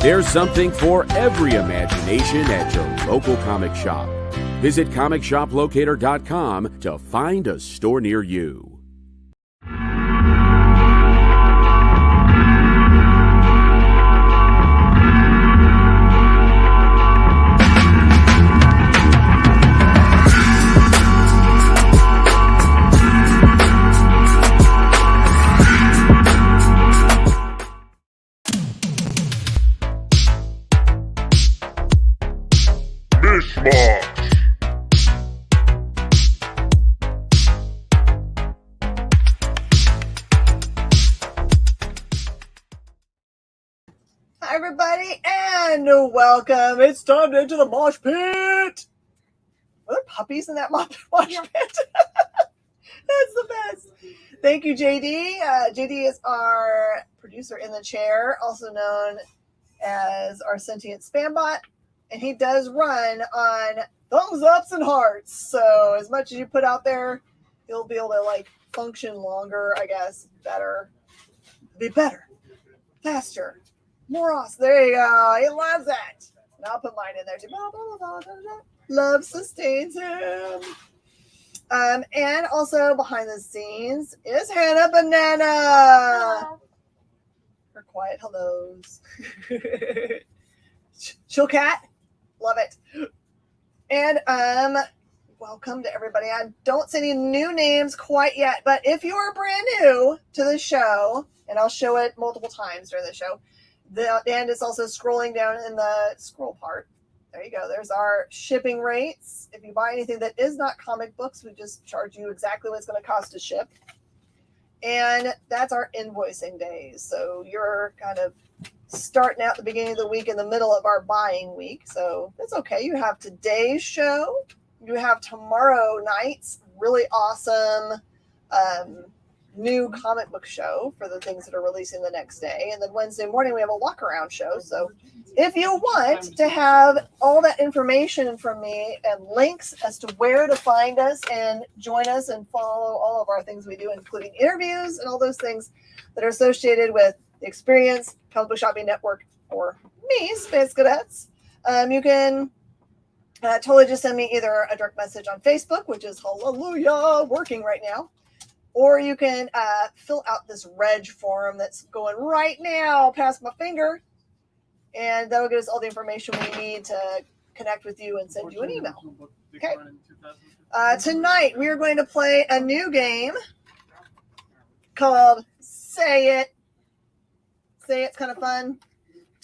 There's something for every imagination at your local comic shop. Visit ComicShopLocator.com to find a store near you. Mish Mosh. Hi, everybody, and welcome. It's time to enter the mosh pit. Are there puppies in that mosh pit? That's the best. Thank you, JD. JD is our producer in the chair, also known as our sentient spam bot, and he does run on thumbs ups and hearts. So as much as you put out there, he'll be able to function longer, I guess, better, be better, faster. More awesome. There you go. He loves it. And I'll put mine in there too. Love sustains him. And also behind the scenes is Hannah Banana. Hello. Her quiet hellos. Chill cat. Love it. And welcome to everybody. I don't see any new names quite yet, but if you are brand new to the show, and I'll show it multiple times during the show, and it's also scrolling down in the scroll part. There you go. There's our shipping rates. If you buy anything that is not comic books, we just charge you exactly what it's going to cost to ship. And that's our invoicing days. So you're kind of starting out the beginning of the week in the middle of our buying week. So that's okay. You have today's show. You have tomorrow night's really awesome new comic book show for the things that are releasing the next day. And then Wednesday morning, we have a walk around show. So if you want to have all that information from me and links as to where to find us and join us and follow all of our things we do, including interviews and all those things that are associated with the Experience, Comic Book Shopping Network, or me, Space Cadets, you can totally just send me either a direct message on Facebook, which is hallelujah, working right now, or you can fill out this reg form that's going right now past my finger, and that'll get us all the information we need to connect with you and send you an email. Okay. Tonight, we are going to play a new game called Say It. Say It's kind of fun.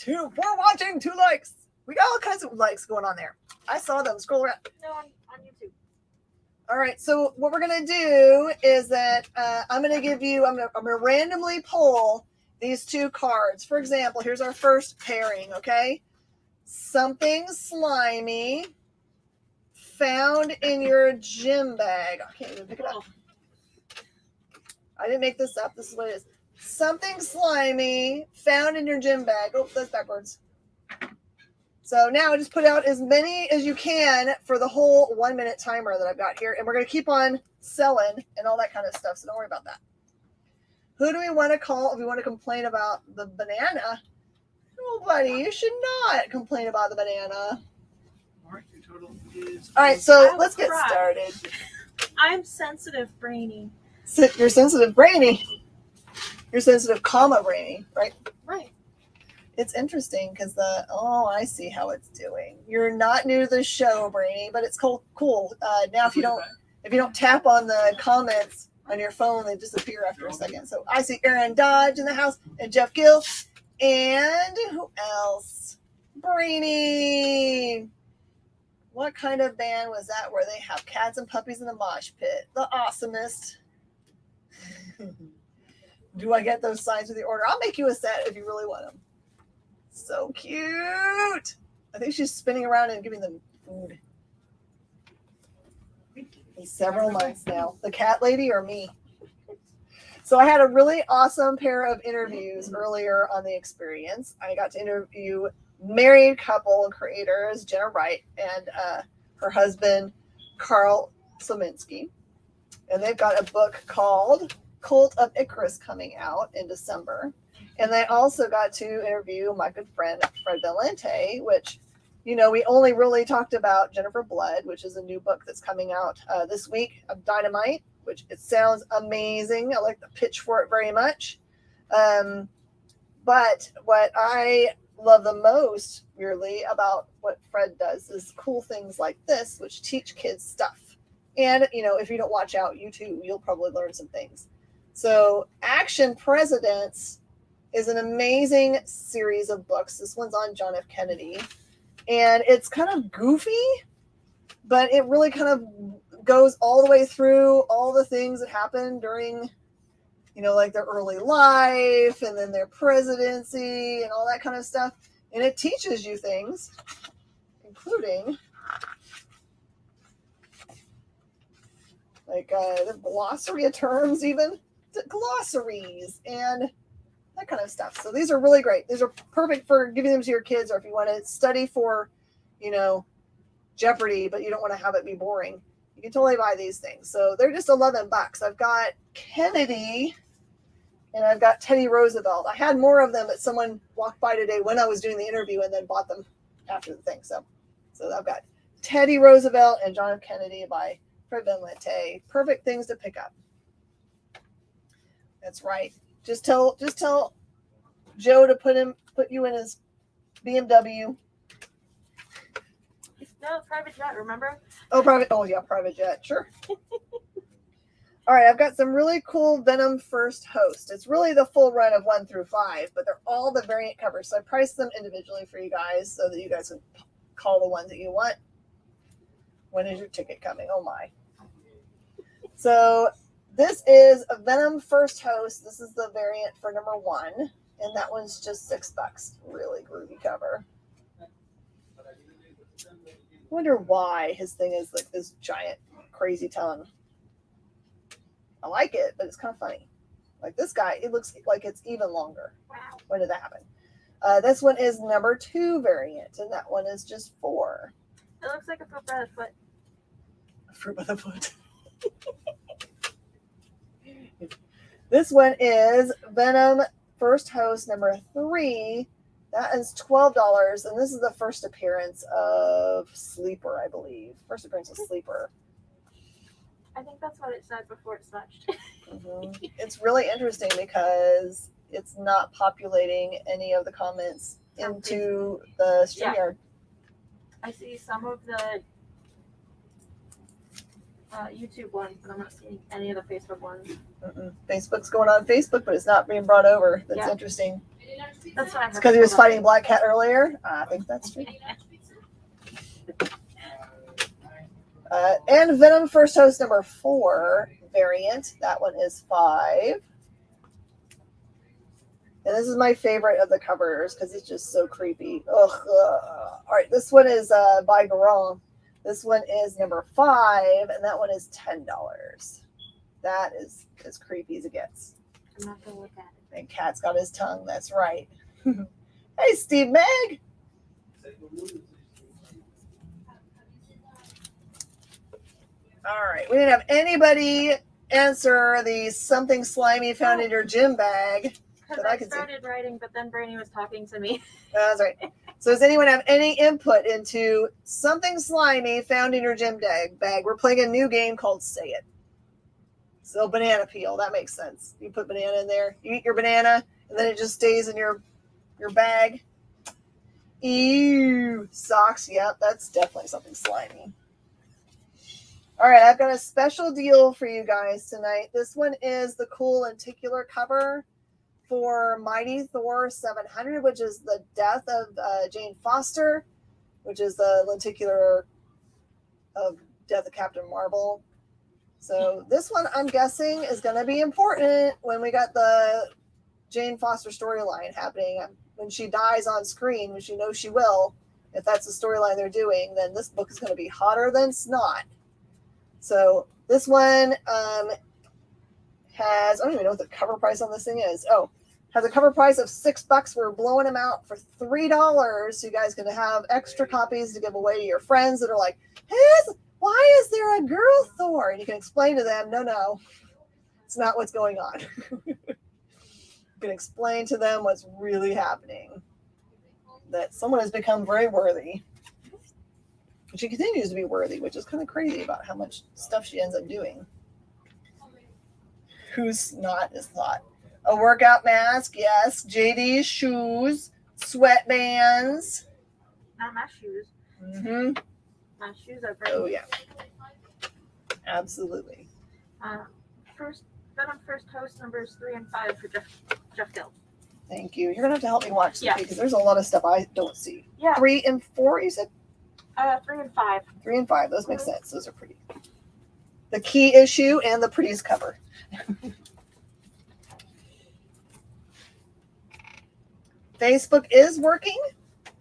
We're watching 2 likes. We got all kinds of likes going on there. I saw them. Scroll around. No, on YouTube. All right, so what we're gonna do is that I'm gonna randomly pull these 2 cards. For example, here's our first pairing. Okay, something slimy found in your gym bag. I can't even pick it up. I didn't make this up. This is what it is. Something slimy found in your gym bag. Oh, that's backwards. So now just put out as many as you can for the whole 1 minute timer that I've got here. And we're going to keep on selling and all that kind of stuff. So don't worry about that. Who do we want to call if we want to complain about the banana? Nobody. You should not complain about the banana. All right, so let's get started. I'm sensitive, brainy. You're sensitive, brainy. You're sensitive, brainy, right? Right. It's interesting because I see how it's doing. You're not new to the show, Brainy, but it's cool. Now if you don't tap on the comments on your phone, they disappear after a second. So I see Aaron Dodge in the house and Jeff Gill. And who else? Brainy. What kind of band was that where they have cats and puppies in the mosh pit? The awesomest. Do I get those signs with the order? I'll make you a set if you really want them. So cute. I think she's spinning around and giving them food. In several months now. The cat lady or me? So I had a really awesome pair of interviews earlier on the experience. I got to interview married couple creators, Jenna Wright and her husband, Carl Slominski. And they've got a book called Cult of Icarus coming out in December. And they also got to interview my good friend, Fred Valente, which, you know, we only really talked about Jennifer Blood, which is a new book that's coming out this week of Dynamite, which it sounds amazing. I like the pitch for it very much. But what I love the most, really, about what Fred does is cool things like this, which teach kids stuff. And, you know, if you don't watch out, you too, you'll probably learn some things. So Action Presidents is an amazing series of books. This one's on John F. Kennedy. And it's kind of goofy, but it really kind of goes all the way through all the things that happened during, you know, like their early life and then their presidency and all that kind of stuff. And it teaches you things, including like the glossary of terms, even glossaries and that kind of stuff. So these are really great. These are perfect for giving them to your kids, or if you want to study for, you know, Jeopardy, but you don't want to have it be boring. You can totally buy these things. So they're just $11. I've got Kennedy and I've got Teddy Roosevelt. I had more of them, but someone walked by today when I was doing the interview and then bought them after the thing. So I've got Teddy Roosevelt and John F. Kennedy by Fred Valente. Perfect things to pick up. That's right. Just tell Joe to put you in his BMW. No, private jet, remember? Private jet, sure. All right, I've got some really cool Venom First Host. It's really the full run of 1 through 5, but they're all the variant covers. So I priced them individually for you guys so that you guys can call the ones that you want. When is your ticket coming? Oh my. So this is a Venom First Host. This is the variant for number 1, and that one's just $6. Really groovy cover. I wonder why his thing is like this giant, crazy tongue. I like it, but it's kind of funny. Like this guy, it looks like it's even longer. Wow. When did that happen? This one is number 2 variant, and that one is just $4. It looks like a fruit by the foot. A fruit by the foot. This one is Venom First Host number 3. That is $12, and this is the first appearance of Sleeper, I believe. First appearance of Sleeper. I think that's what it said before it switched. Mm-hmm. It's really interesting because it's not populating any of the comments into the StreamYard. I see some of the YouTube ones, but I'm not seeing any of the Facebook ones. Facebook's going on Facebook, but it's not being brought over. That's interesting. That's what I heard. It's because he was fighting Black Cat earlier. I think that's true. And Venom First Host number 4 variant. That one is $5. And this is my favorite of the covers because it's just so creepy. Ugh. All right, this one is by Garand. This one is number 5, and that one is $10. That is as creepy as it gets. I'm not gonna look at it. And Cat's got his tongue. That's right. Hey, Steve Meg. All right. We didn't have anybody answer the something slimy found in your gym bag. Because I started writing, but then Brandy was talking to me. That's right. So does anyone have any input into something slimy found in your gym bag? We're playing a new game called Say It. So banana peel, that makes sense. You put banana in there, you eat your banana, and then it just stays in your bag. Ew. Socks, yep, that's definitely something slimy. All right, I've got a special deal for you guys tonight. This one is the cool lenticular cover for Mighty Thor 700, which is the death of Jane Foster, which is the lenticular of Death of Captain Marvel. So this one, I'm guessing, is going to be important when we got the Jane Foster storyline happening. When she dies on screen, which you know she will, if that's the storyline they're doing, then this book is going to be hotter than snot. So this one has, I don't even know what the cover price on this thing is. Oh, has a cover price of $6. We're blowing them out for $3. So you guys can have extra copies to give away to your friends that are like, hey, why is there a girl Thor? And you can explain to them, no, it's not what's going on. You can explain to them what's really happening. That someone has become very worthy. And she continues to be worthy, which is kind of crazy about how much stuff she ends up doing. Who's not is thought. A workout mask, yes. JD's shoes, sweatbands. Not my shoes. Mm-hmm. My shoes are great. Oh, yeah. Absolutely. Venom First Host numbers 3 and 5 for Jeff Gill. Thank you. You're going to have to help me watch this Yeah. because there's a lot of stuff I don't see. Yeah. 3 and 4, you said? 3 and 5. 3 and 5. Those make sense. Those are pretty. The key issue and the prettiest cover. Facebook is working.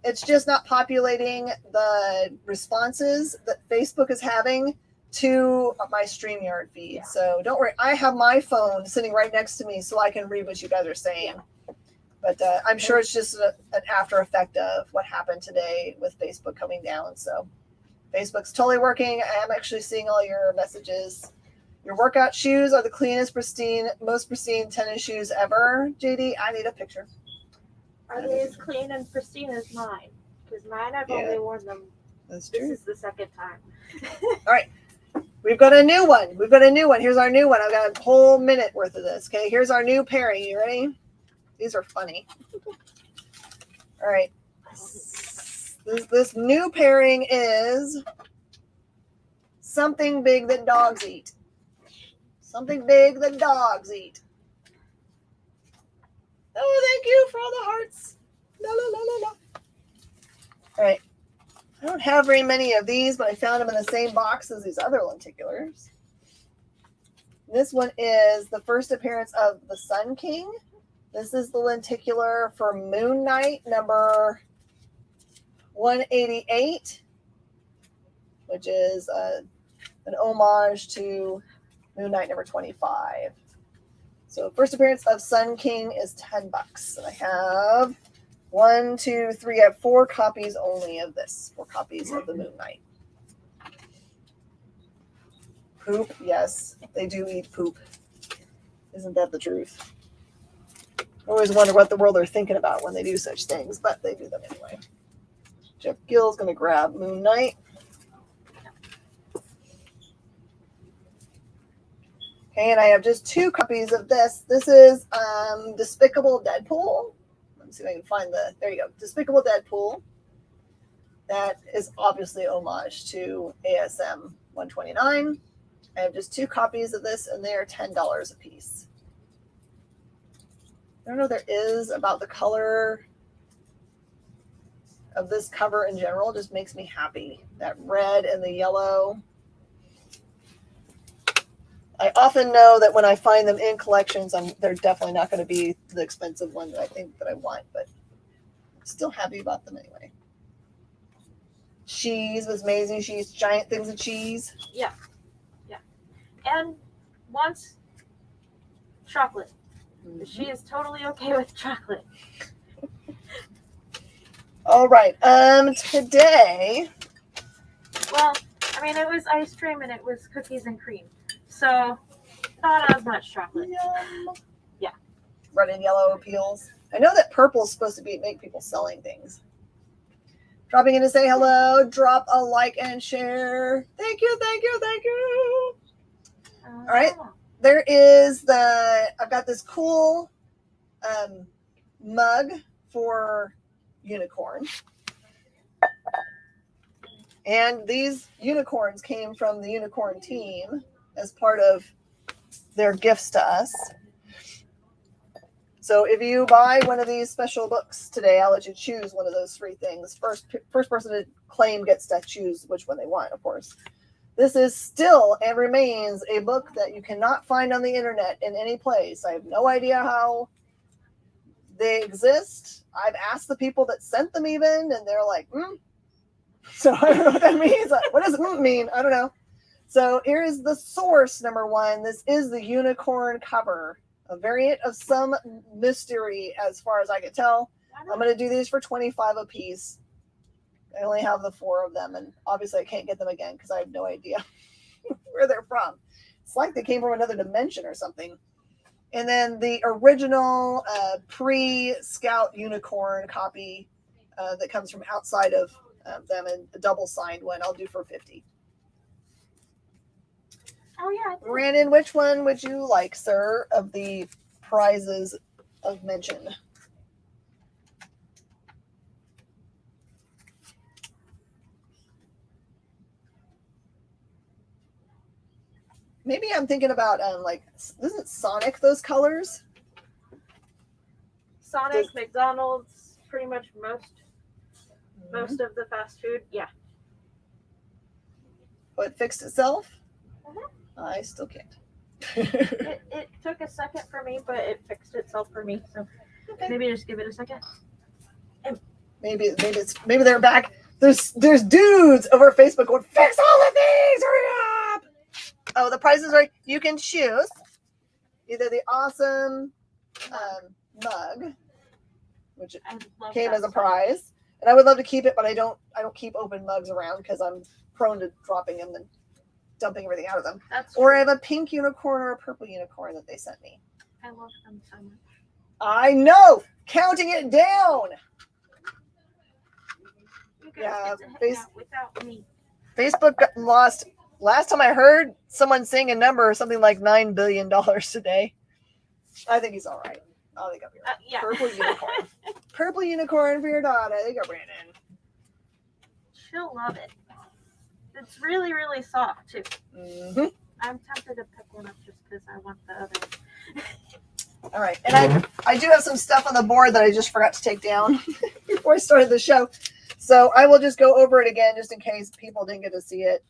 It's just not populating the responses that Facebook is having to my StreamYard feed. Yeah. So don't worry. I have my phone sitting right next to me so I can read what you guys are saying. But I'm sure it's just an after effect of what happened today with Facebook coming down. So Facebook's totally working. I am actually seeing all your messages. Your workout shoes are the cleanest, most pristine tennis shoes ever. JD, I need a picture. Are they as clean and pristine as mine? Because mine, I've only worn them. That's This true. is the second time. All right. We've got a new one. Here's our new one. I've got a whole minute worth of this. Okay, here's our new pairing. You ready? These are funny. All right. This new pairing is something big that dogs eat. Something big that dogs eat. Oh, thank you for all the hearts. La, la, la, la, la. All right. I don't have very many of these, but I found them in the same box as these other lenticulars. This one is the first appearance of the Sun King. This is the lenticular for Moon Knight number 188, which is an homage to Moon Knight number 25. So first appearance of Sun King is $10. And I have 1, 2, 3. I have 4 copies only of this. 4 copies of the Moon Knight. Poop, yes, they do eat poop. Isn't that the truth? I always wonder what the world are thinking about when they do such things, but they do them anyway. Jeff Gill's going to grab Moon Knight. Okay, and I have just 2 copies of this. This is Despicable Deadpool. Let me see if I can find there you go. Despicable Deadpool. That is obviously homage to ASM 129. I have just 2 copies of this, and they are $10 a piece. I don't know what there is about the color of this cover in general. It just makes me happy. That red and the yellow. I often know that when I find them in collections, they're definitely not going to be the expensive one that I think that I want, but I'm still happy about them anyway. Cheese was amazing. Cheese, giant things of cheese. Yeah. And wants chocolate. Mm-hmm. She is totally okay with chocolate. All right. Today. Well, I mean, it was ice cream and it was cookies and cream. So, not as much chocolate. Yum. Yeah. Red and yellow appeals. I know that purple is supposed to make people selling things. Dropping in to say hello. Drop a like and share. Thank you. All right. There is I've got this cool mug for Unicorn. And these unicorns came from the Unicorn team as part of their gifts to us. So if you buy one of these special books today, I'll let you choose one of those 3 things. First person to claim gets to choose which one they want, of course. This is still and remains a book that you cannot find on the internet in any place. I have no idea how they exist. I've asked the people that sent them even, and they're like, So I don't know what that means. What does mean? I don't know. So here is the source, number one. This is the unicorn cover, a variant of some mystery as far as I can tell. I'm going to do these for $25 a piece. I only have the 4 of them, and obviously I can't get them again because I have no idea where they're from. It's like they came from another dimension or something. And then the original pre-Scout unicorn copy that comes from outside of them, and a double-signed one I'll do for $50. Oh, yeah. Brandon, which one would you like, sir, of the prizes of mention? Maybe I'm thinking about isn't Sonic those colors? Sonic, McDonald's, pretty much most of the fast food. Yeah. Oh, it fixed itself? Mhm. I still can't. It took a second for me, but it fixed itself for me. So Okay. maybe just give it a second. Maybe they're back. There's dudes over Facebook going, fix all the things, hurry up! Oh, the prizes are, you can choose either the awesome mug, which came as a prize, and I would love to keep it, but I don't keep open mugs around because I'm prone to dropping them and dumping everything out of them. Or I have a pink unicorn or a purple unicorn that they sent me. I love them so much. I know, counting it down. You guys get to hang out without me. Facebook got lost. Last time I heard someone saying a number, something like $9 billion today. I think he's all right. I think I'll be right. Yeah. Purple unicorn. Purple unicorn for your daughter. There you go, Brandon. She'll love it. It's really, really soft, too. Mm-hmm. I'm tempted to pick one up just because I want the other. All right. And I do have some stuff on the board that I just forgot to take down before I started the show. So I will just go over it again just in case people didn't get to see it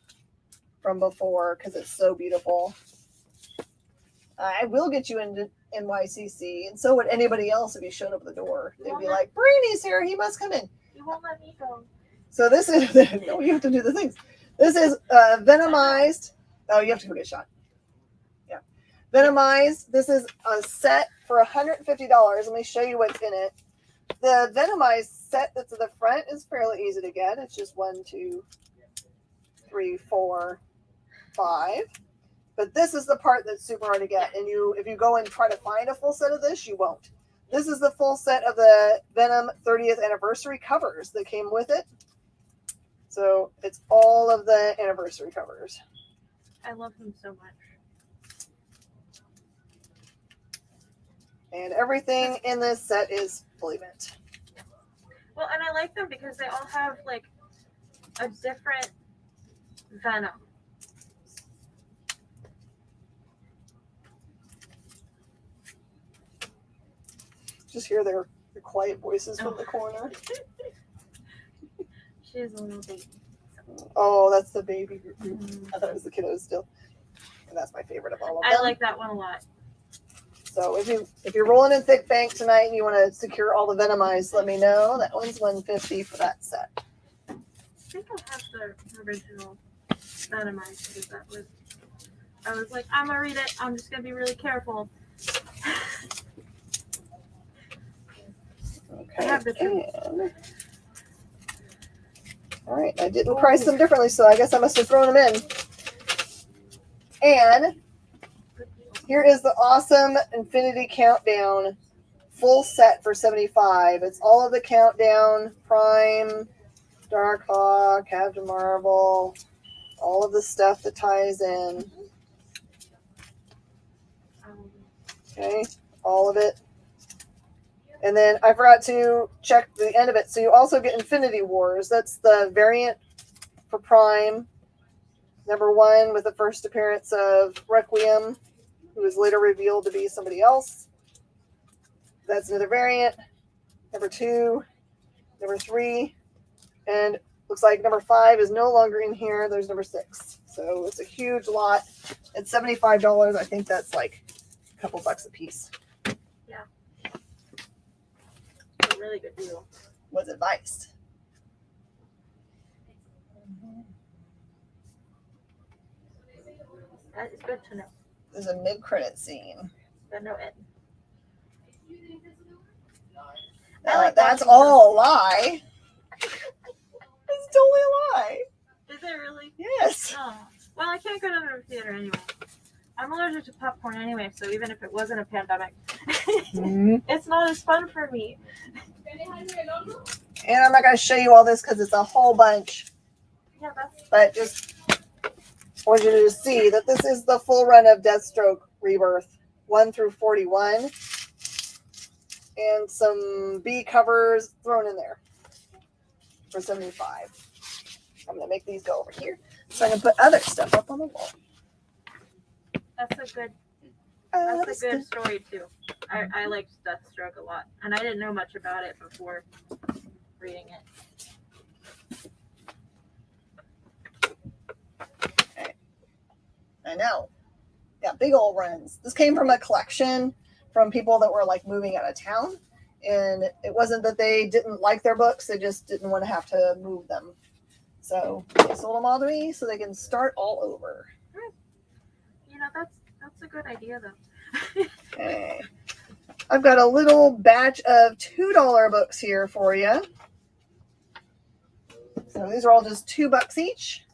from before because it's so beautiful. I will get you into NYCC, and so would anybody else if you showed up at the door. They'd be like, Brady's here. He must come in. You won't let me go. So this is, no, you have to do the things. This is Venomized. Oh, you have to go get shot. Yeah. Venomized. This is a set for $150. Let me show you what's in it. The Venomized set that's at the front is fairly easy to get. It's just 1, 2, 3, 4, 5. But this is the part that's super hard to get. And if you go and try to find a full set of this, you won't. This is the full set of the Venom 30th anniversary covers that came with it. So it's all of the anniversary covers. I love them so much. And everything in this set is fully mint. Well, and I like them because they all have like a different Venom. Just hear their quiet voices from the corner. She's a little baby. Oh, that's the baby group. I thought it was the kiddos still. And that's my favorite of all of them. I like that one a lot. So if you're rolling in thick bank tonight and you want to secure all the Venomized, let me know. That one's $150 for that set. I think I have the original Venomized because I was like, I'm gonna read it. I'm just gonna be really careful. Okay. I have the truth. All right, I didn't price them differently, so I guess I must have thrown them in. And here is the awesome Infinity Countdown full set for $75. It's all of the Countdown, Prime, Darkhawk, Captain Marvel, all of the stuff that ties in. Okay, all of it. And then I forgot to check the end of it. So you also get Infinity Wars. That's the variant for Prime. #1 with the first appearance of Requiem, who was later revealed to be somebody else. That's another variant. #2, #3, and looks like #5 is no longer in here. There's #6. So it's a huge lot. It's $75. I think that's like a couple bucks a piece. Yeah. It's a really good deal. Was advised. That is good to know. There's a mid-credit scene. But no it. That's all a lie. It's totally a lie. Is it really? Yes. Oh. Well, I can't go to the theater anyway. I'm allergic to popcorn anyway, so even if it wasn't a pandemic, it's not as fun for me. And I'm not going to show you all this because it's a whole bunch. Yeah, that's. But just want you to see that this is the full run of Deathstroke Rebirth 1 through 41. And some B covers thrown in there for $75. I'm going to make these go over here so I can put other stuff up on the wall. That's a good story too. I liked Deathstroke a lot, and I didn't know much about it before reading it. Okay. I know. Got big old runs. This came from a collection from people that were like moving out of town, and it wasn't that they didn't like their books, they just didn't want to have to move them. So they sold them all to me so they can start all over. You know, that's a good idea though. Okay. I've got a little batch of $2 books here for you. So these are all just $2 each.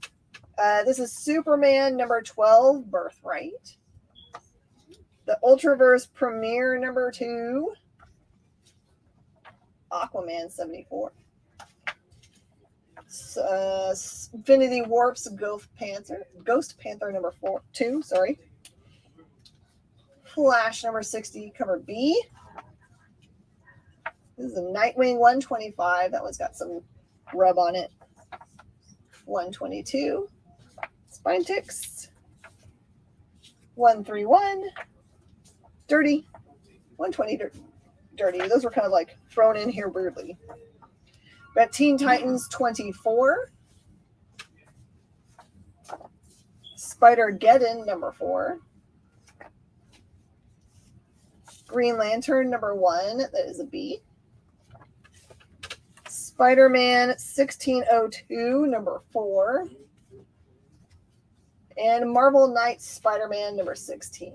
This is Superman number 12, Birthright. The Ultraverse Premiere number 2. Aquaman 74. Infinity Warp's Ghost Panther number 2. Flash number 60, cover B. This is a Nightwing 125. That one's got some rub on it. 122. Spine Ticks. 131. Dirty. 120 dirty. Those were kind of like thrown in here weirdly. Got Teen Titans 24. Spider-Geddon number 4. Green Lantern number 1. That is a B. Spider-Man 1602 number 4. And Marvel Knights Spider-Man number 16.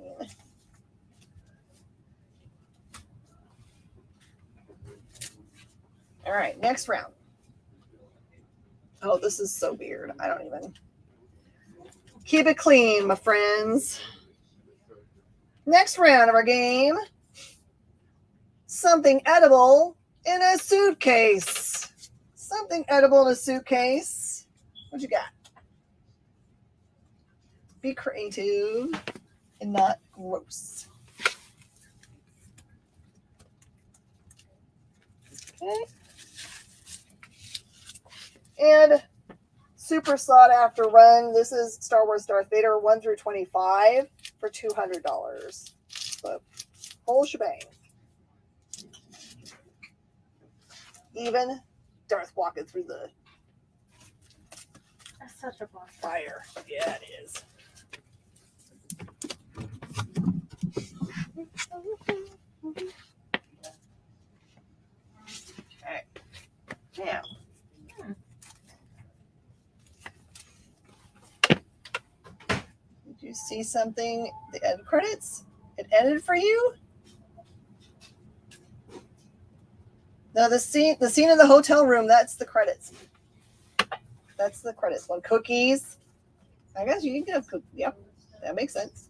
All right, next round. Oh, this is so weird. I don't even. Keep it clean, my friends. Next round of our game. Something edible in a suitcase. Something edible in a suitcase. What you got? Be creative and not gross. Okay. And super sought after run. This is Star Wars Darth Vader 1 through 25 for $200. So whole shebang. Even Darth walking through the That's such a boss. fire. Yeah, it is. Okay. Now. Did you see something? The end credits? It ended for you? No, the scene in the hotel room, that's the credits. That's the credits one. Cookies. I guess you can have cookies. Yep. That makes sense.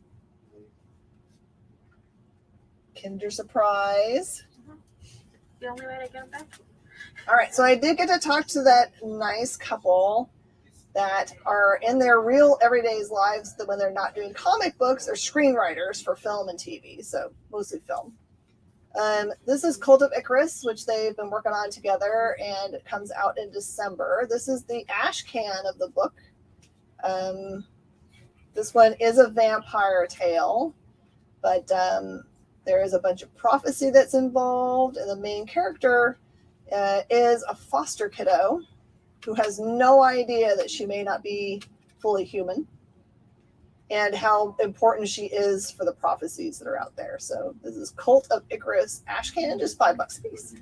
Kinder Surprise. The only way to get them back. All right, so I did get to talk to that nice couple that are in their real everyday lives that when they're not doing comic books, are screenwriters for film and TV, so mostly film. This is Cult of Icarus, which they've been working on together, and it comes out in December. This is the ash can of the book. This one is a vampire tale, but there is a bunch of prophecy that's involved, and the main character is a foster kiddo who has no idea that she may not be fully human. and how important she is for the prophecies that are out there. So this is Cult of Icarus ash can, just $5 a piece.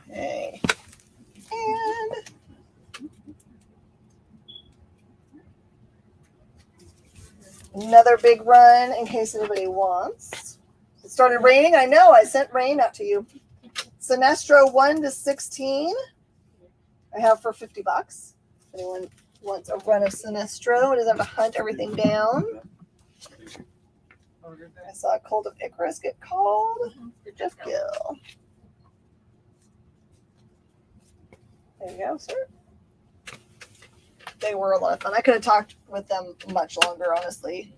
Okay. And another big run in case anybody wants. It started raining. I know. I sent rain out to you. Sinestro 1 to 16. I have for $50. If anyone wants a run of Sinestro and doesn't have to hunt everything down. I saw Cult of Icarus get called. Jeff Gill. There you go, sir. They were a lot of fun. I could have talked with them much longer, honestly.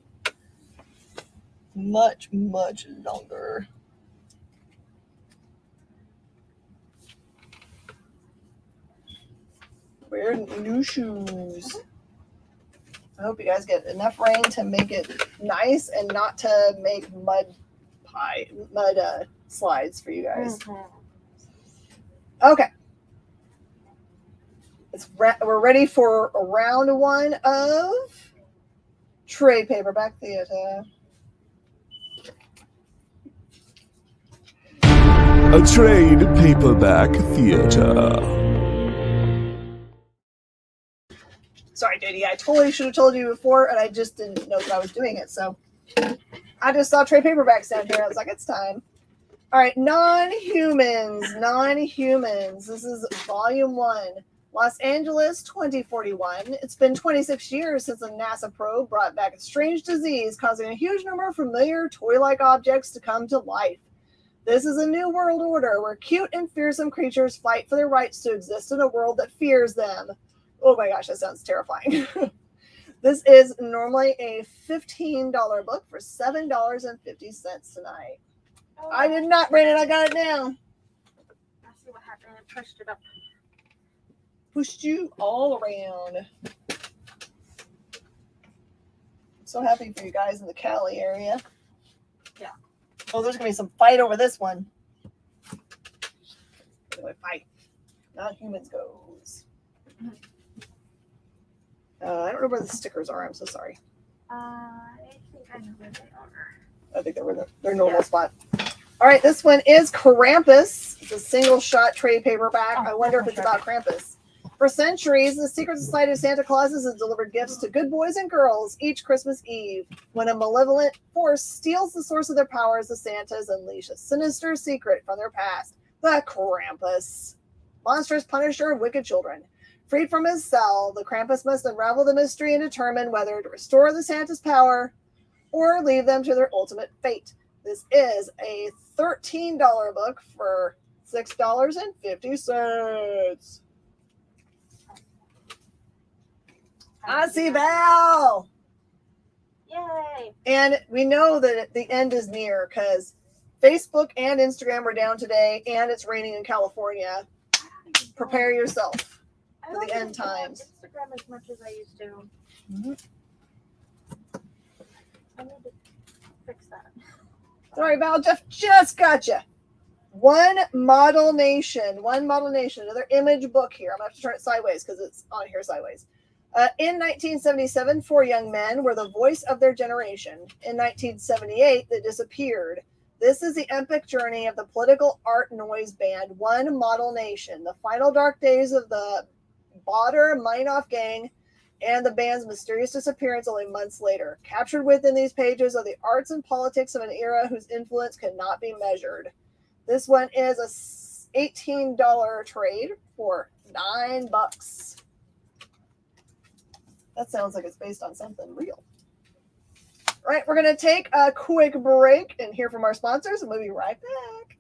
Much longer. Wear new shoes. I hope you guys get enough rain to make it nice and not to make mud slides for you guys. Okay. We're ready for round 1 of trade paperback theater. A trade paperback theater. Sorry, JD, I totally should have told you before, and I just didn't know that I was doing it. So I just saw trade paperbacks down here. I was like, it's time. All right, non-humans. This is volume 1. Los Angeles, 2041. It's been 26 years since a NASA probe brought back a strange disease causing a huge number of familiar toy-like objects to come to life. This is a new world order where cute and fearsome creatures fight for their rights to exist in a world that fears them. Oh my gosh, that sounds terrifying. This is normally a $15 book for $7.50 tonight. Oh. I did not, Brandon. I got it now. I see what happened. I pushed it up. Pushed you all around. I'm so happy for you guys in the Cali area. Yeah. Oh, there's going to be some fight over this one. Anyway, fight. Not humans goes. I don't know where the stickers are. I'm so sorry. I think I know where they are. I think they're in their normal spot. All right, this one is Krampus. It's a single shot trade paperback. I wonder if it's about Krampus. For centuries, the secret society of Santa Clauses has delivered gifts to good boys and girls each Christmas Eve. When a malevolent force steals the source of their powers, the Santas unleash a sinister secret from their past. The Krampus. Monstrous punisher of wicked children. Freed from his cell, the Krampus must unravel the mystery and determine whether to restore the Santa's power or leave them to their ultimate fate. This is a $13 book for $6.50. I see Val. Yay! And we know that the end is near because Facebook and Instagram are down today, and it's raining in California. Prepare yourself for the end times. Instagram as much as I used to. Mm-hmm. I need to fix that. Sorry, Val. Jeff just got you. One Model Nation. Another image book here. I'm going to have to turn it sideways because it's on here sideways. In 1977, 4 young men were the voice of their generation. In 1978, they disappeared. This is the epic journey of the political art noise band One Model Nation, the final dark days of the Baader-Meinhof gang, and the band's mysterious disappearance only months later. Captured within these pages are the arts and politics of an era whose influence cannot be measured. This one is a $18 trade for $9. That sounds like it's based on something real. All right, we're going to take a quick break and hear from our sponsors, and we'll be right back.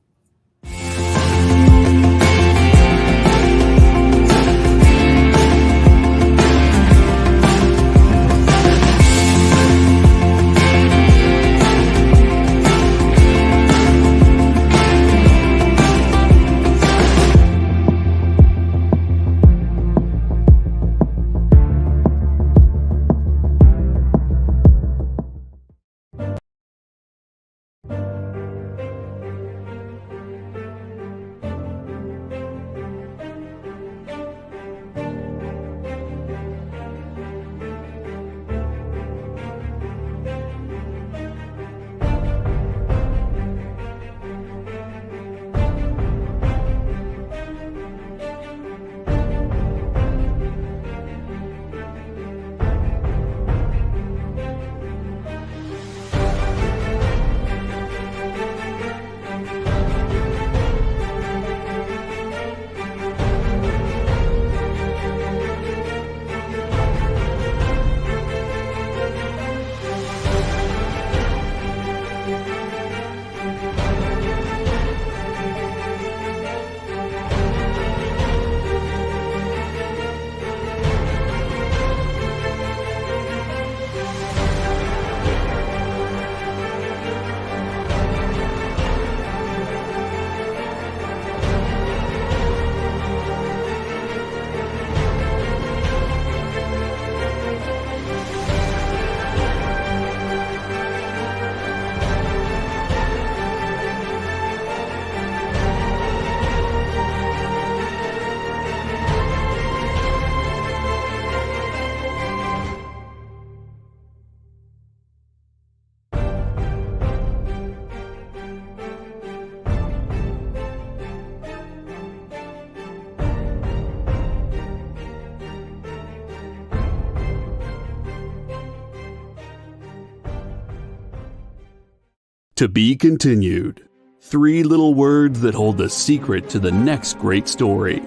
To be continued. 3 little words that hold the secret to the next great story.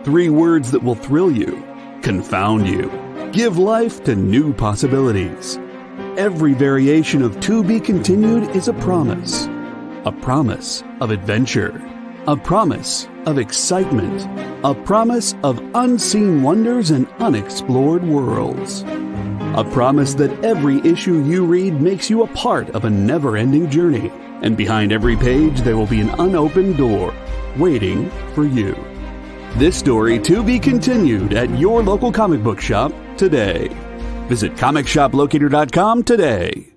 3 words that will thrill you, confound you, give life to new possibilities. Every variation of To Be Continued is a promise of adventure, a promise of excitement, a promise of unseen wonders and unexplored worlds. A promise that every issue you read makes you a part of a never-ending journey, and behind every page there will be an unopened door waiting for you. This story to be continued at your local comic book shop today. Visit comicshoplocator.com today.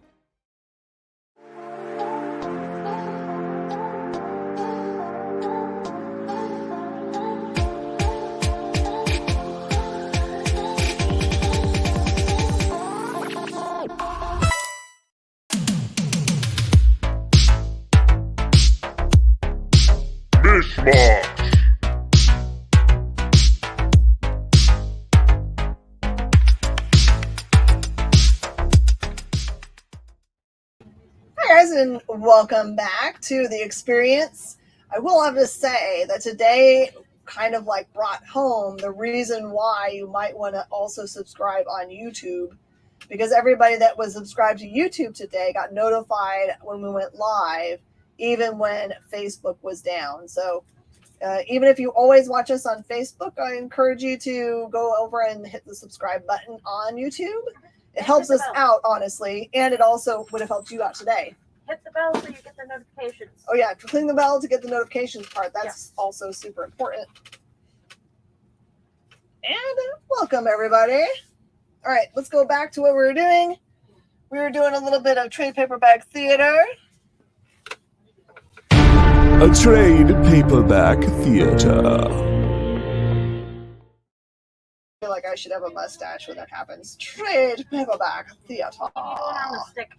Mish Mosh. Hi guys, and welcome back to the experience. I will have to say that today kind of like brought home the reason why you might want to also subscribe on YouTube, because everybody that was subscribed to YouTube today got notified when we went live, even when Facebook was down. So even if you always watch us on Facebook, I encourage you to go over and hit the subscribe button on YouTube. It helps us out, honestly, and it also would have helped you out today. Hit the bell so you get the notifications. Oh yeah, clicking the bell to get the notifications part. That's also super important. And welcome, everybody. All right, let's go back to what we were doing. We were doing a little bit of trade paperback theater. A trade paperback theater. I feel like I should have a mustache when that happens. Trade paperback theater. On the stick.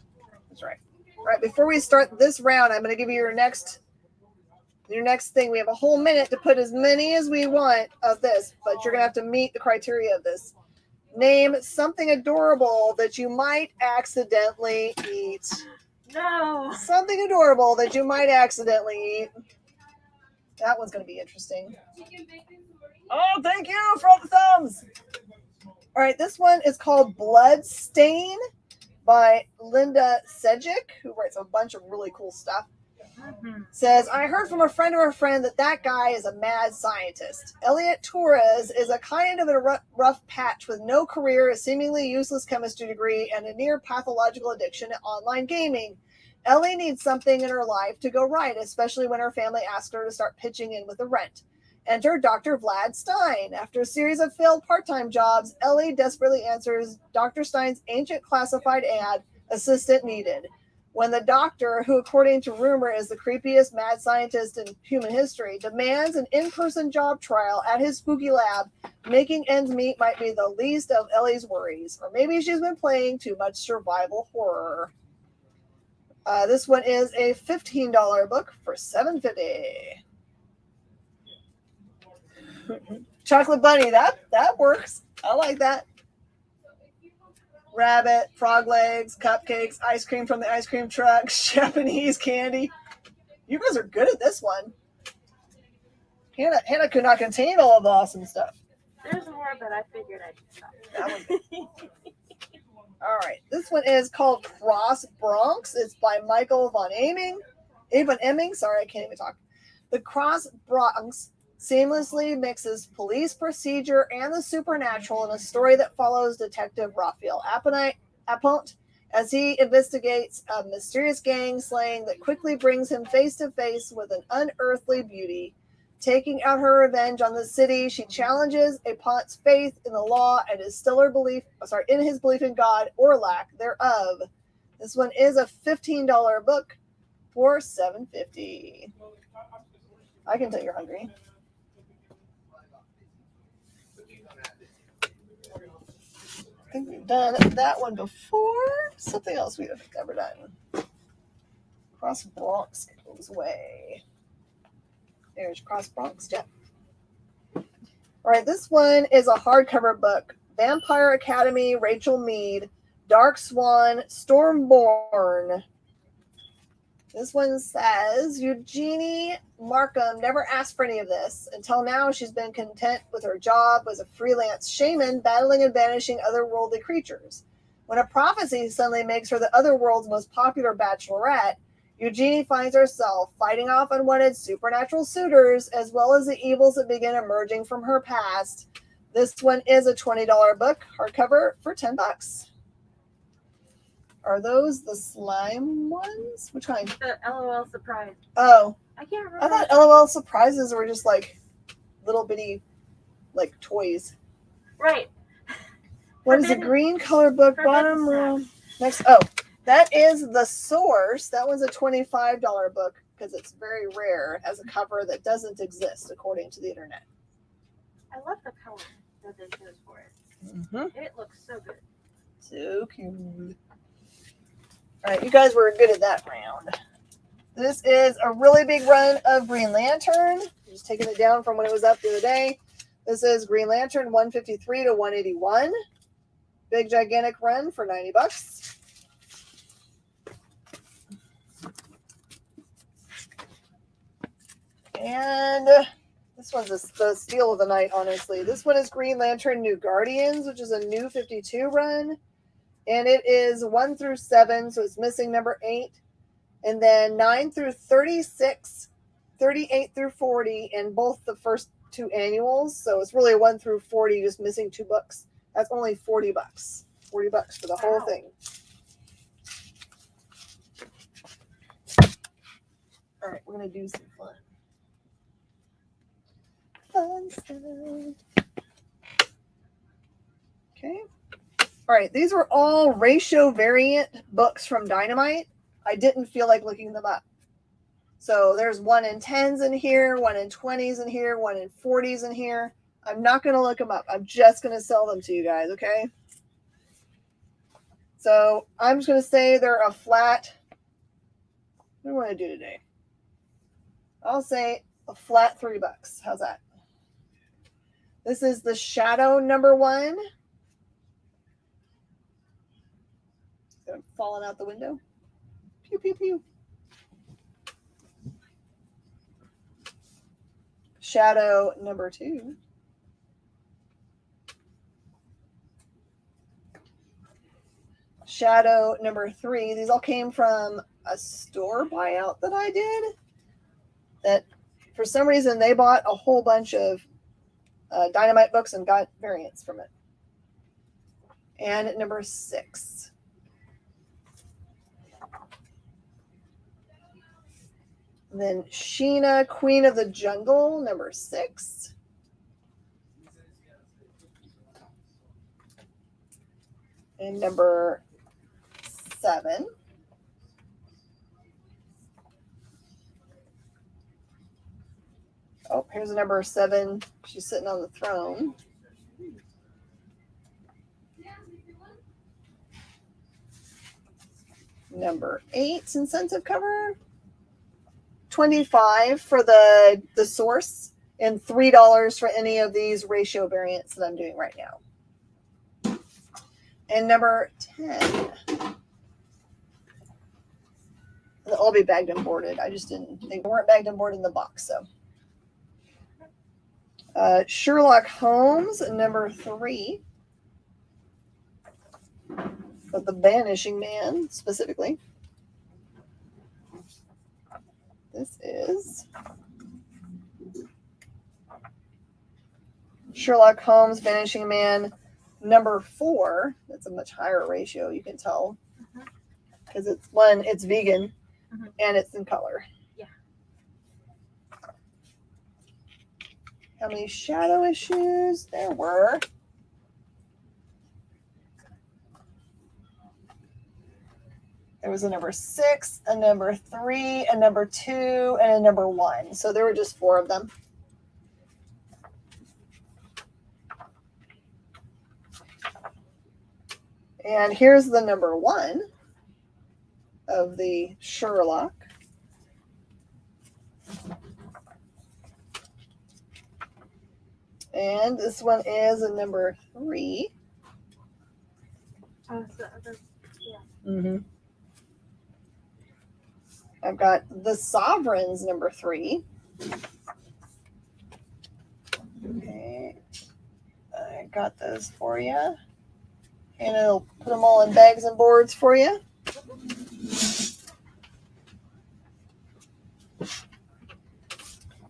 That's right. All right, before we start this round, I'm going to give you your next thing. We have a whole minute to put as many as we want of this, but you're going to have to meet the criteria of this. Name something adorable that you might accidentally eat. No. Something adorable that you might accidentally eat. That one's going to be interesting. Oh, thank you for all the thumbs. All right, this one is called Blood Stain by Linda Sedgwick, who writes a bunch of really cool stuff. Says, I heard from a friend of a friend that guy is a mad scientist. Elliot Torres is a kind of a rough patch with no career, a seemingly useless chemistry degree, and a near pathological addiction to online gaming. Ellie needs something in her life to go right, especially when her family asks her to start pitching in with the rent. Enter Dr. Vlad Stein. After a series of failed part-time jobs, Ellie desperately answers Dr. Stein's ancient classified ad, assistant needed. When the doctor, who according to rumor is the creepiest mad scientist in human history, demands an in-person job trial at his spooky lab, making ends meet might be the least of Ellie's worries. Or maybe she's been playing too much survival horror. This one is a $15 book for $7.50. Chocolate bunny, that works. I like that. Rabbit, frog legs, cupcakes, ice cream from the ice cream truck, Japanese candy. You guys are good at this one. Hannah could not contain all of the awesome stuff. There's more, but I figured I'd stop. That one. All right, this one is called Cross Bronx. It's by Michael von Emming. Sorry, I can't even talk. The Cross Bronx seamlessly mixes police procedure and the supernatural in a story that follows Detective Raphael Aponte as he investigates a mysterious gang slaying that quickly brings him face to face with an unearthly beauty. Taking out her revenge on the city, she challenges Aponte's faith in the law and his in his belief in God or lack thereof. This one is a $15 book for $7.50. I can tell you're hungry. I think we've done that one before. Something else we've never done. Cross Bronx goes away. There's Cross Bronx, Jeff. All right, this one is a hardcover book. Vampire Academy, Rachel Mead, Dark Swan, Stormborn. This one says, Eugenie Markham never asked for any of this. Until now, she's been content with her job as a freelance shaman, battling and banishing otherworldly creatures. When a prophecy suddenly makes her the otherworld's most popular bachelorette, Eugenie finds herself fighting off unwanted supernatural suitors, as well as the evils that begin emerging from her past. This one is a $20 book, hardcover for $10. Are those the slime ones? Which kind? The LOL surprise. Oh. I can't remember. I thought LOL surprises were just like little bitty like toys. Right. What is a green color book? Bottom row. Next. Oh, that is The Source. That one's a $25 book because it's very rare. It has a cover that doesn't exist according to the internet. I love the color that they chose for it. Mm-hmm. It looks so good. So cute. All right, you guys were good at that round. This is a really big run of Green Lantern. Just taking it down from when it was up the other day. This is Green Lantern 153 to 181. Big gigantic run for $90. And this one's the steal of the night, honestly. This one is Green Lantern New Guardians, which is a new 52 run. And it is 1 through 7, so it's missing number 8. And then 9 through 36, 38 through 40, and both the first 2 annuals. So it's really 1 through 40, just missing 2 books. That's only $40. $40 for the whole thing. All right, we're going to do some fun. Fun stuff. Okay. All right, these were all ratio variant books from Dynamite. I didn't feel like looking them up. So there's 1 in 10s in here, 1 in 20s in here, 1 in 40s in here. I'm not going to look them up. I'm just going to sell them to you guys, okay? So I'm just going to say they're a flat. What do I want to do today? I'll say a flat $3. How's that? This is the Shadow number 1. Falling out the window. Pew, pew, pew. Shadow number 2. Shadow number 3. These all came from a store buyout that I did. That for some reason they bought a whole bunch of Dynamite books and got variants from it. And number 6. Then Sheena, Queen of the Jungle, number 6. And number 7. Oh, here's a number 7. She's sitting on the throne. Number 8, incentive cover. $25 for the source and $3 for any of these ratio variants that I'm doing right now. And number 10. They'll all be bagged and boarded. They weren't bagged and boarded in the box, so. Sherlock Holmes, number 3. But the Banishing Man, specifically. This is Sherlock Holmes, Vanishing Man, number 4. That's a much higher ratio, you can tell. Because it's vegan, and it's in color. Yeah. How many shadow issues? There were. There was a number 6, a number 3, a number 2, and a number 1. So there were just 4 of them. And here's the number 1 of the Sherlock. And this one is a number 3. Oh, so yeah. Mm-hmm. I've got the Sovereigns, number 3. Okay. I got those for you. And it'll put them all in bags and boards for you.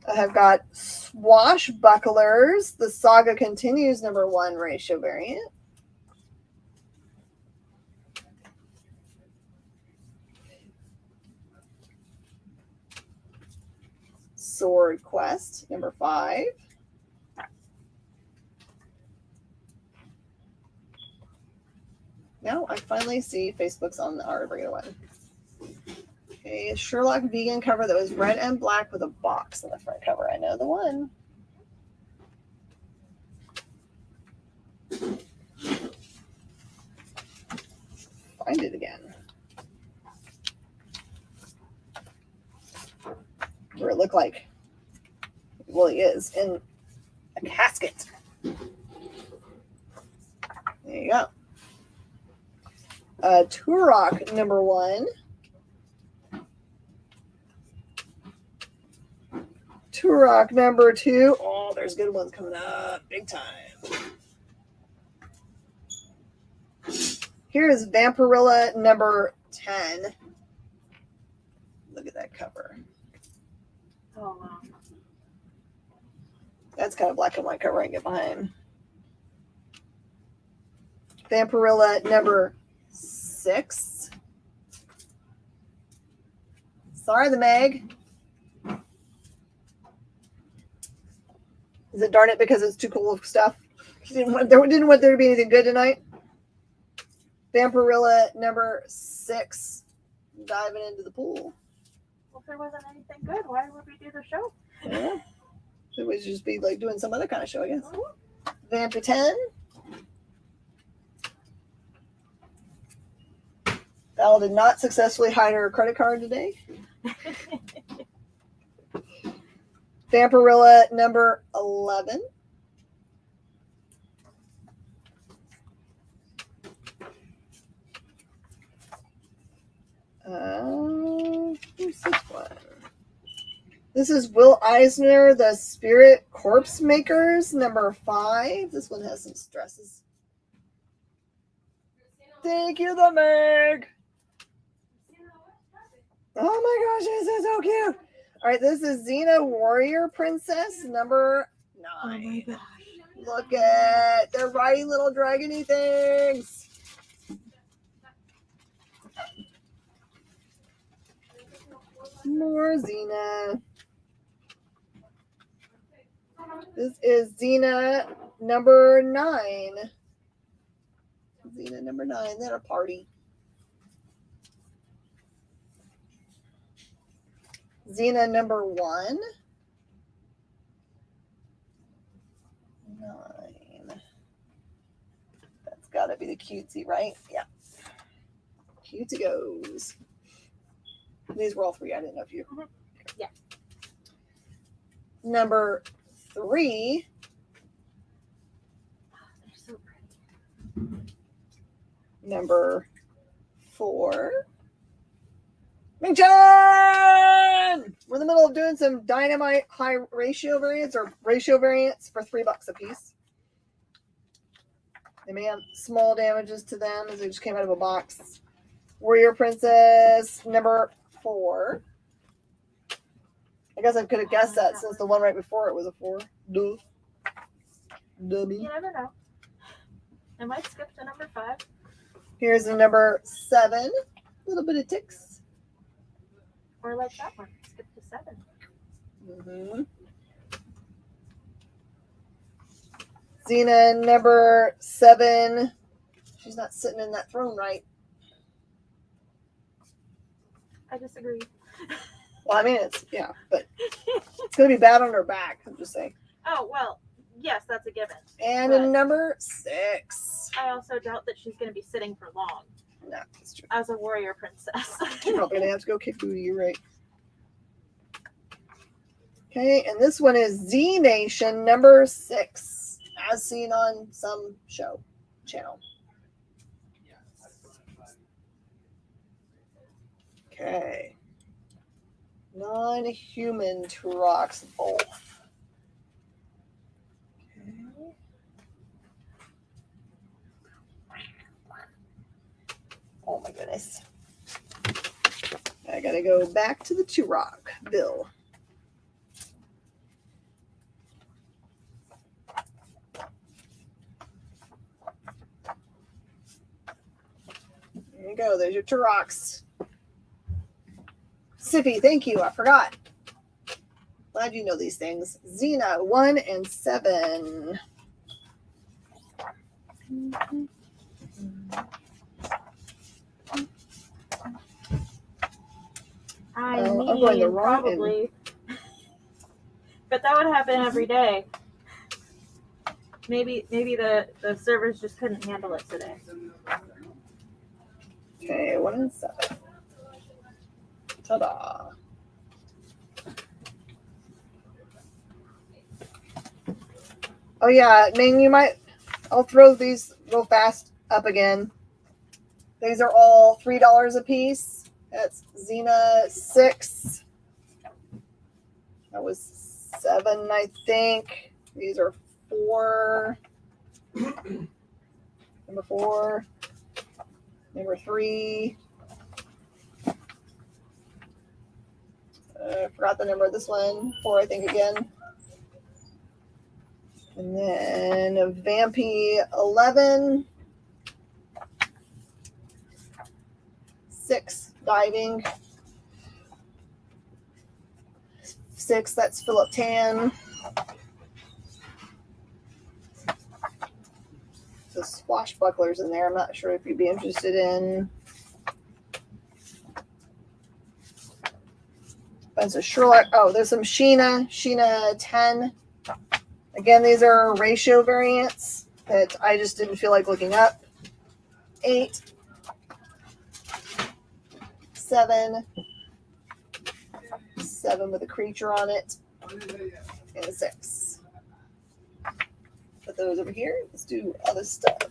I have got Swashbucklers, the Saga Continues, number 1 ratio variant. Sword Quest, number 5. Now I finally see Facebook's on our regular one. Okay, Sherlock vegan cover that was red and black with a box on the front cover. I know the one. Find it again. Where it looked like, well, he is in a casket. There you go. Turok, number 1. Turok, number 2. Oh, there's good ones coming up. Big time. Here is Vampirilla, number 10. Look at that cover. Oh, wow. That's kind of black and white cover I can get behind. Vampirilla, number 6. Sorry, the Meg. Is it darn it because it's too cool of stuff? Didn't want there to be anything good tonight. Vampirilla, number 6. Diving into the pool. Well, if there wasn't anything good, why would we do the show? Yeah. It would just be like doing some other kind of show, I guess. Vampy 10. Val did not successfully hide her credit card today. Vampirilla, number 11. Who's this one? This is Will Eisner, the Spirit Corpse Makers, number 5. This one has some stresses. Thank you, the Meg. Oh my gosh, this is so cute. All right, this is Xena Warrior Princess, number 9. Oh my gosh. Look at, they're riding little dragony things. More Xena. This is Xena number 9. Xena number 9. They're a party. Xena number 1. 9. That's got to be the cutesy, right? Yeah. Cutesy goes. These were all 3. I didn't know if you. Yeah. Number 3. Oh, they're so pretty. Number 4. Ming-chan! We're in the middle of doing some dynamite high ratio variants or ratio variants for $3 a piece. They may have small damages to them as they just came out of a box. Warrior Princess, number 4. I guess I could have guessed that since the one right before it was a 4. Duh. Dummy. You never know. I might skip to number 5. Here's the number 7. A little bit of ticks. Or like that one. Skip to 7. Mm-hmm. Xena number 7. She's not sitting in that throne right. I disagree. Well, I mean, it's, yeah, but it's going to be bad on her back, I'm just saying. Oh, well, yes, that's a given. And a number 6. I also doubt that she's going to be sitting for long. No, that's true. As a warrior princess. She's probably going to have to go kick booty, you're right. Okay, and this one is Z Nation number 6, as seen on some show channel. Okay. Non-human Turox both. Okay. Oh my goodness. I gotta go back to the Turok bill. There you go. There's your Turox. Sippy, thank you. I forgot. Glad you know these things. Xena 1 and 7. I I'm mean, going the wrong probably. But that would happen every day. Maybe the servers just couldn't handle it today. Okay, 1 and 7. Ta-da. Oh yeah, I mean, I'll throw these real fast up again. These are all $3 a piece. That's Xena 6. That was 7, I think. These are 4. Number 4. Number 3. I forgot the number of this one. 4, I think, again. And then a Vampy 11. 6, diving. 6, that's Philip Tan. The swashbucklers in there. I'm not sure if you'd be interested in. That's a Sherlock. Oh, there's some Sheena 10. Again, these are ratio variants that I just didn't feel like looking up. 8, 7, 7 with a creature on it, and a 6. Put those over here. Let's do other stuff.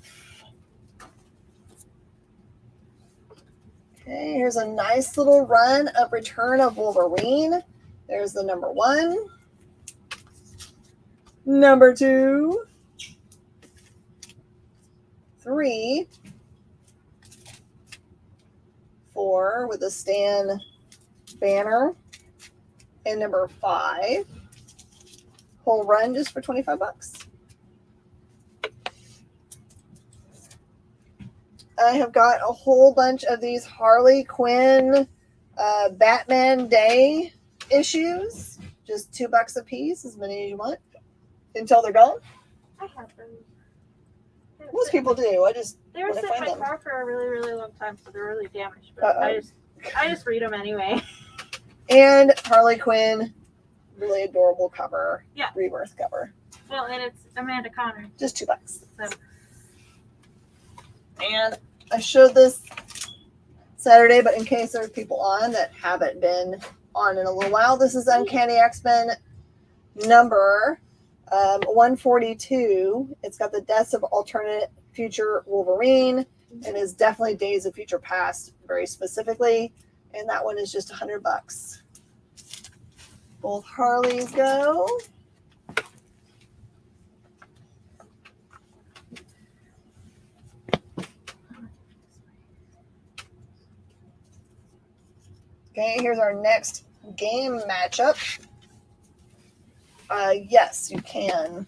Okay, here's a nice little run of Return of Wolverine. There's the number 1. Number 2. 3. 4 with a Stan banner. And number 5. Whole run just for $25. I have got a whole bunch of these Harley Quinn Batman Day issues. Just $2 a piece, as many as you want, until they're gone. I have those. Most people do. They were sitting in my car for a really, really long time, so they're really damaged. But I just read them anyway. And Harley Quinn, really adorable cover. Yeah. Rebirth cover. Well, and it's Amanda Connor. Just $2. So. And I showed this Saturday, but in case there's people on that haven't been on in a little while, this is Uncanny X-Men number 142. It's got the deaths of alternate future Wolverine and is definitely Days of Future Past very specifically. And that one is just $100. Both Harleys go. Okay, here's our next game matchup. Yes, you can.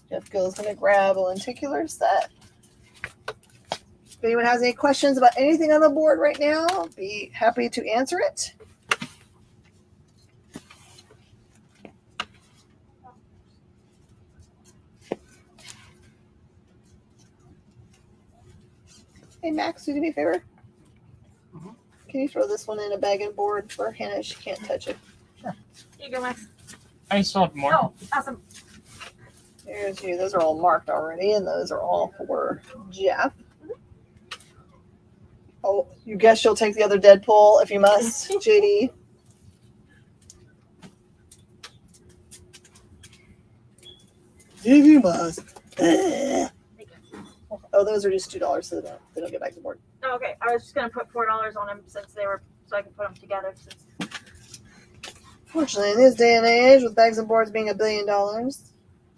Jeff Gill's going to grab a lenticular set. If anyone has any questions about anything on the board right now, I'll be happy to answer it. Hey, Max, do me a favor? Can you throw this one in a bag and board for Hannah? She can't touch it. Here you go, Max. I still have more. Oh, awesome. There's you. Those are all marked already, and those are all for Jeff. Oh, you guess you'll take the other Deadpool if you must, JD. If you must. Oh, those are just $2, so they don't get back to board. Oh, okay, I was just gonna put $4 on them since they were so I can put them together. Since Fortunately, in this day and age, with bags and boards being $1 billion. All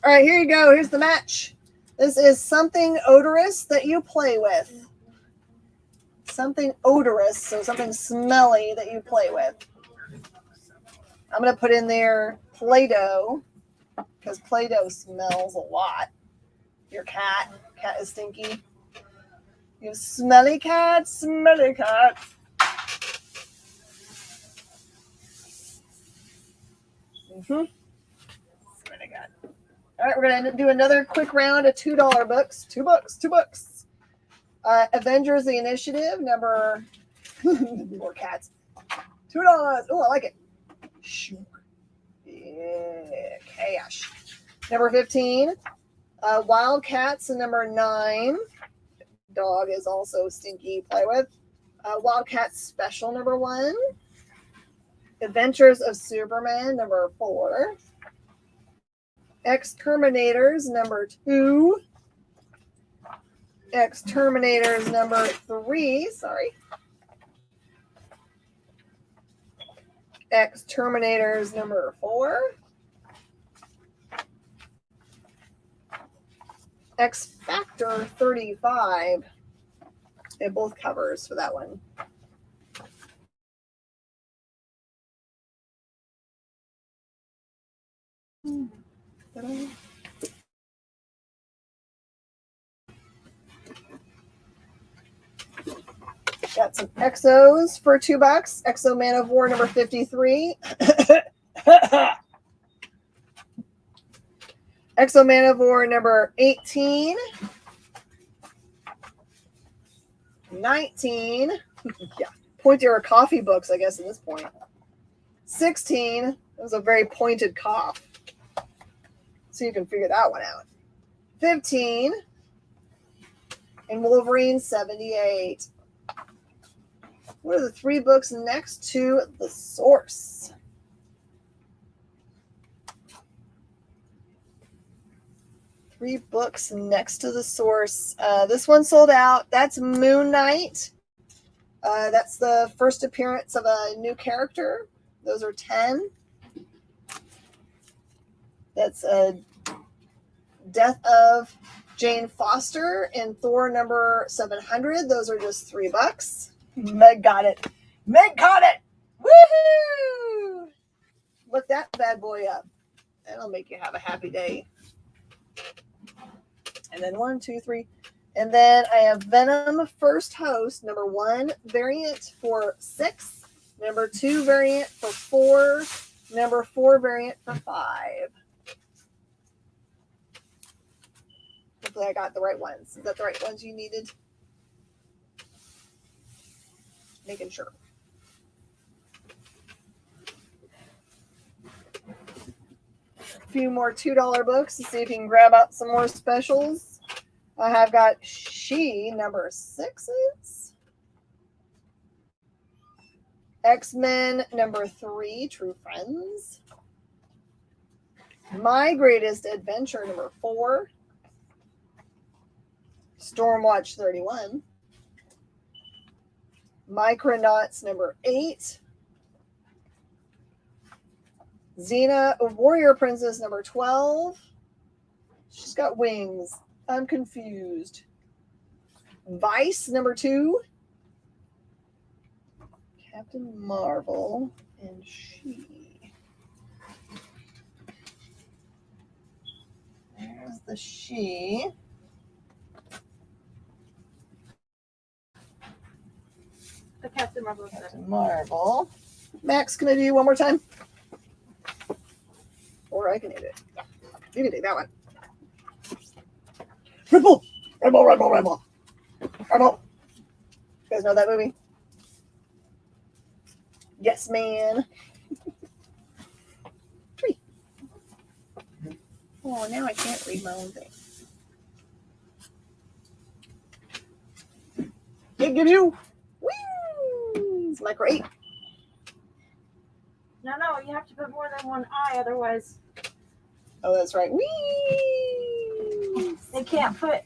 right, here you go. Here's the match. This is something odorous that you play with. Something odorous, so something smelly that you play with. I'm going to put in there Play-Doh, because Play-Doh smells a lot. Your cat. Cat is stinky. You have smelly cat, smelly cat. Smelly cat. All right, we're going to do another quick round of $2 books. $2. Avengers the Initiative, number... more cats. $2. Oh, I like it. Sure. Yeah, cash. Number 15. Wildcats, number 9. Dog is also stinky. Play with. Wildcats Special, number 1. Adventures of Superman, number 4. Exterminators, number 2. Exterminators, number 3. Sorry. Exterminators, number 4. X Factor 35. They have both covers for that one. Got some Exos for $2. Exo Man of War number 53. Exo Man of War number 18. 19. Yeah. Pointy or coffee books, I guess, at this point. 16. That was a very pointed cough. So you can figure that one out. 15. And Wolverine 78. What are the 3 books next to the source? Three books next to the source. This one sold out. That's Moon Knight. That's the first appearance of a new character. Those are 10. That's Death of Jane Foster in Thor number 700. Those are just $3. Meg got it. Meg caught it. Woohoo! Look that bad boy up. That'll make you have a happy day. And then 1, 2, 3. And then I have Venom First Host, number 1 variant for 6. Number 2 variant for 4. Number 4 variant for 5. Hopefully I got the right ones. Is that the right ones you needed? Making sure. A few more $2 books to see if you can grab out some more specials. I have got She number 6s. X-Men number 3, True Friends. My Greatest Adventure number 4. Stormwatch 31. Micronauts number 8. Xena Warrior Princess number 12. She's got wings. I'm confused. Vice number 2. Captain Marvel and She. There's the She. the Captain Marvel. Captain Marvel. Max, can I do you one more time? Or I can hit it. You can take that one. Rebel! Rebel, Rebel, Rebel. Rebel. You guys know that movie? Yes, man. 3. Oh, now I can't read my own thing. It gives you wings. Micro 8. No, you have to put more than one eye, otherwise Oh, that's right. Wings. they can't put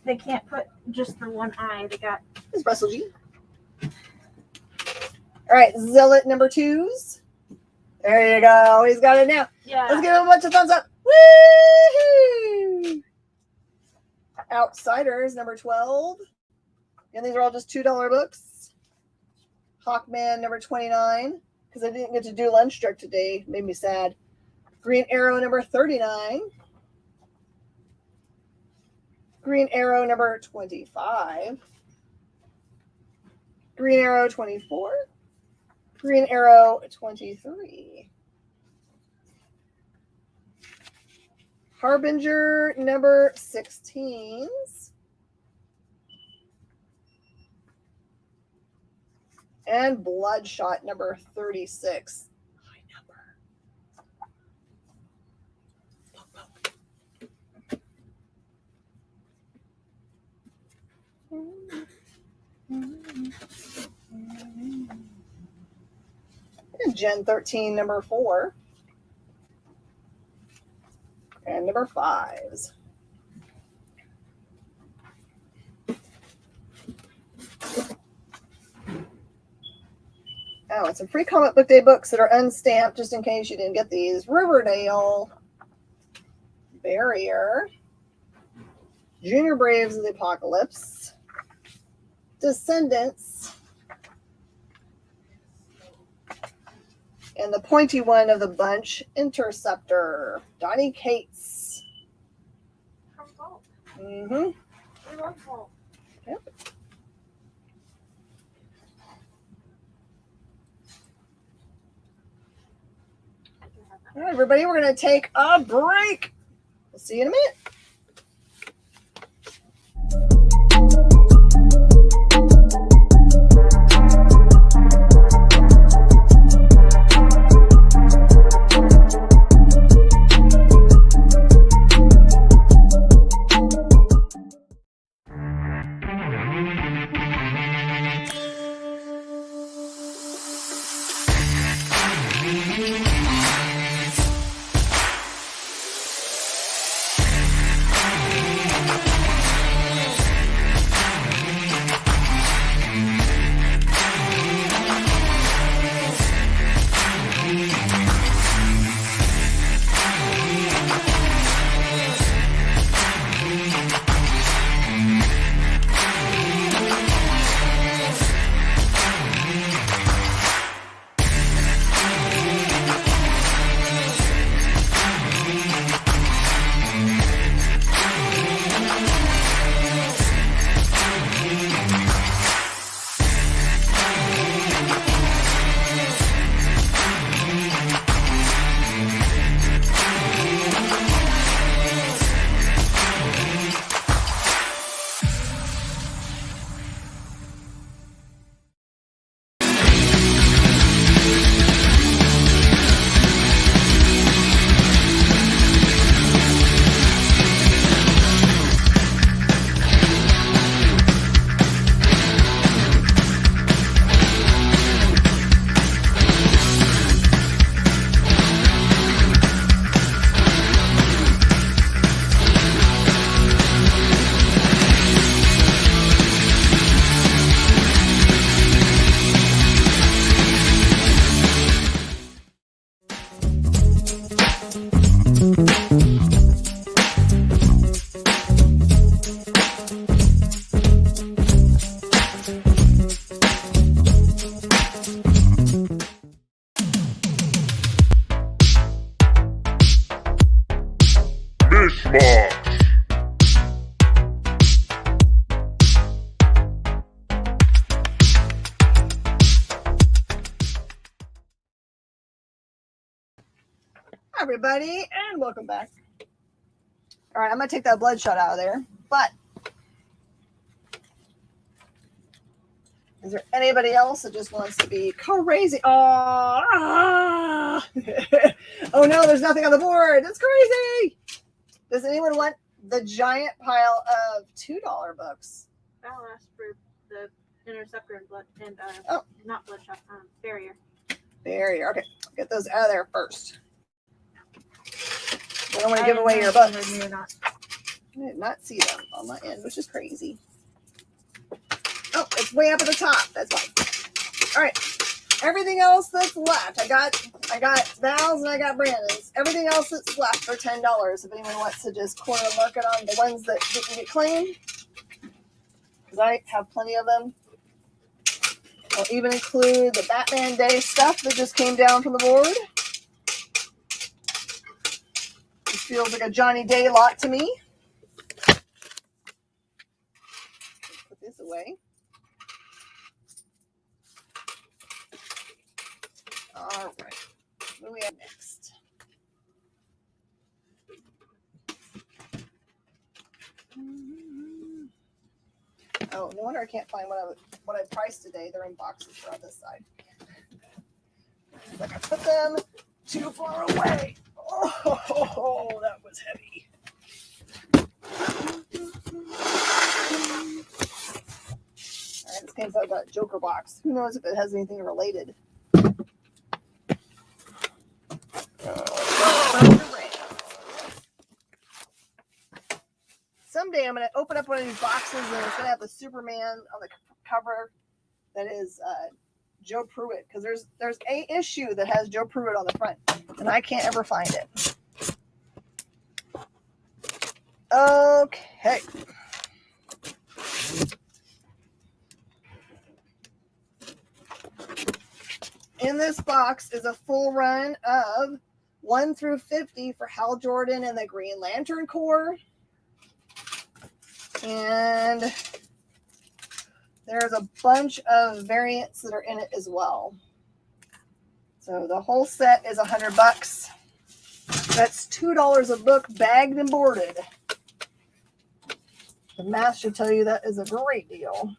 just the one eye. They got It's Russell G. All All right, Zealot number 2s. There you go. He's got it now. Yeah. Let's give him a bunch of thumbs up. Woo! Outsiders number 12. And these are all just $2 books. Hawkman number 29. Because I didn't get to do lunch jerk today. Made me sad. Green Arrow number 39. Green Arrow number 25. Green Arrow 24. Green Arrow 23. Harbinger number 16s. And Bloodshot number 36. High number. And Gen 13 number 4. And number 5s. Oh, and some free comic book day books that are unstamped, just in case you didn't get these. Riverdale, Barrier, Junior Braves of the Apocalypse, Descendants, and the pointy one of the bunch, Interceptor, Donnie Cates. Mm-hmm. I love Hulk. Yep. All right, everybody, we're going to take a break. We'll see you in a minute. Mish Mosh. Hi, everybody, and welcome back. All right, I'm going to take that Bloodshot out of there, but is there anybody else that just wants to be crazy? Oh, oh no, there's nothing on the board. That's crazy. Does anyone want the giant pile of $2 books? I'll ask for the Interceptor and not Bloodshot, Barrier. Barrier. Okay, get those out of there first. I don't want to give away your books. I did not see them on my end, which is crazy. Oh, it's way up at the top. That's fine. All right. Everything else that's left, I got Val's and I got Brandon's. Everything else that's left for $10. If anyone wants to just corner market on the ones that didn't get claimed, because I have plenty of them. I'll even include the Batman Day stuff that just came down from the board. This feels like a Johnny Day lot to me. Put this away. All right. What do we have next? Oh, no wonder I can't find what I priced today. They're in boxes on this side. Like I put them too far away. Oh, that was heavy. All right, this game's out that Joker box. Who knows if it has anything related? Someday I'm going to open up one of these boxes and it's going to have a Superman on the cover that is Joe Pruitt, because there's a issue that has Joe Pruitt on the front and I can't ever find it. Okay. In this box is a full run of 1 through 50 for Hal Jordan and the Green Lantern Corps. And there's a bunch of variants that are in it as well. So the whole set is $100. That's $2 a book, bagged and boarded. The math should tell you that is a great deal.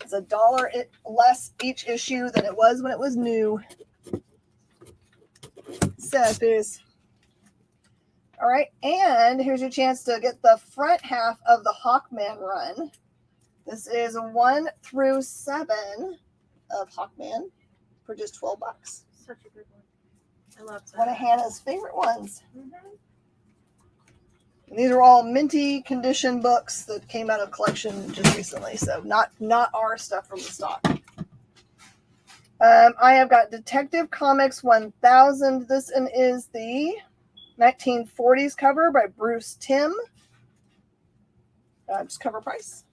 It's $1 less each issue than it was when it was new. Sad face. All right, and here's your chance to get the front half of the Hawkman run. This is 1 through 7 of Hawkman for just $12. Such a good one. I love that. One of Hannah's favorite ones. Mm-hmm. And these are all minty condition books that came out of collection just recently, so not our stuff from the stock. I have got Detective Comics 1000. This one is the 1940s cover by Bruce Timm. Just cover price.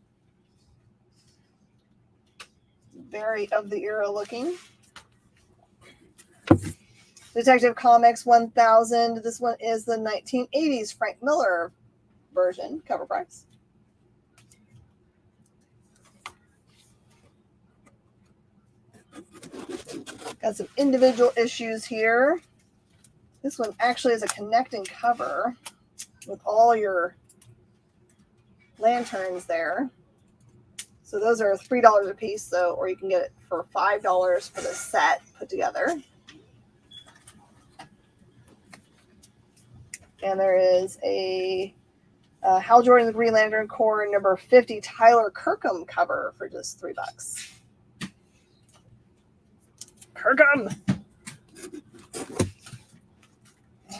Very of the era looking. Detective Comics 1000. This one is the 1980s Frank Miller version. Cover price. Got some individual issues here. This one actually is a connecting cover with all your lanterns there. So those are $3 a piece, or you can get it for $5 for the set put together. And there is a Hal Jordan, the Green Lantern Corps, number 50 Tyler Kirkham cover for just $3. Kirkham!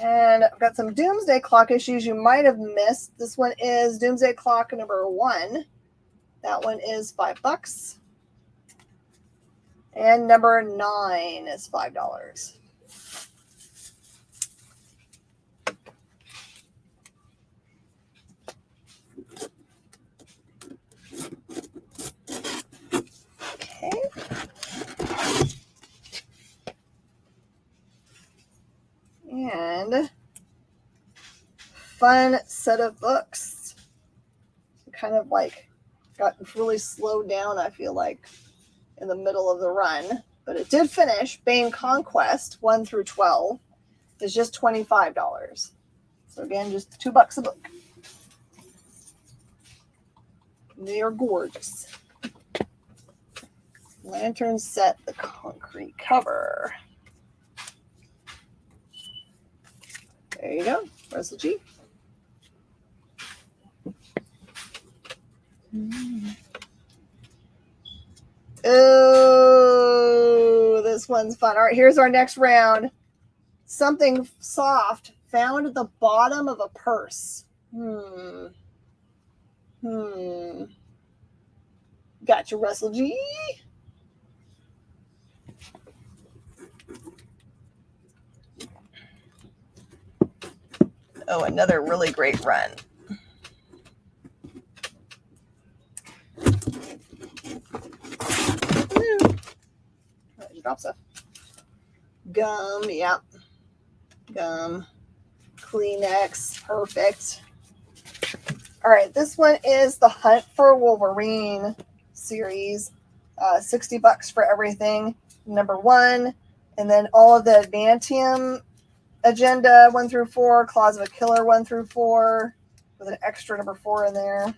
And I've got some Doomsday Clock issues you might have missed. This one is Doomsday Clock number 1. That one is $5. And number 9 is $5. Okay. And fun set of books. Kind of like got really slowed down, I feel like, in the middle of the run. But it did finish. Bane Conquest 1 through 12 is just $25. So again, just $2 a book. They are gorgeous. Lantern set, the concrete cover. There you go. Russell G. Oh, this one's fun. All right, here's our next round. Something soft found at the bottom of a purse. Got your Russell G. Oh, another really great run. Drop stuff. Gum, yep. Gum. Kleenex, perfect. All right, this one is the Hunt for Wolverine series. $60 for everything. Number 1. And then all of the Adamantium Agenda 1 through 4. Claws of a Killer 1 through 4. With an extra number 4 in there.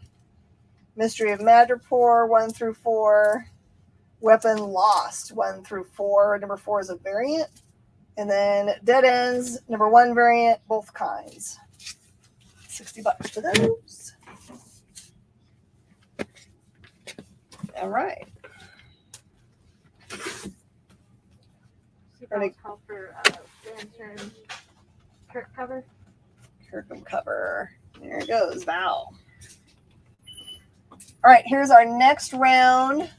Mystery of Madripoor 1 through 4. Weapon Lost 1 through 4. Number 4 is a variant. And then Dead Ends, number 1 variant, both kinds. $60 for those. All right. Ready? Call for Lantern Kirk cover. Kirkham cover. There it goes, Val. All right, here's our next round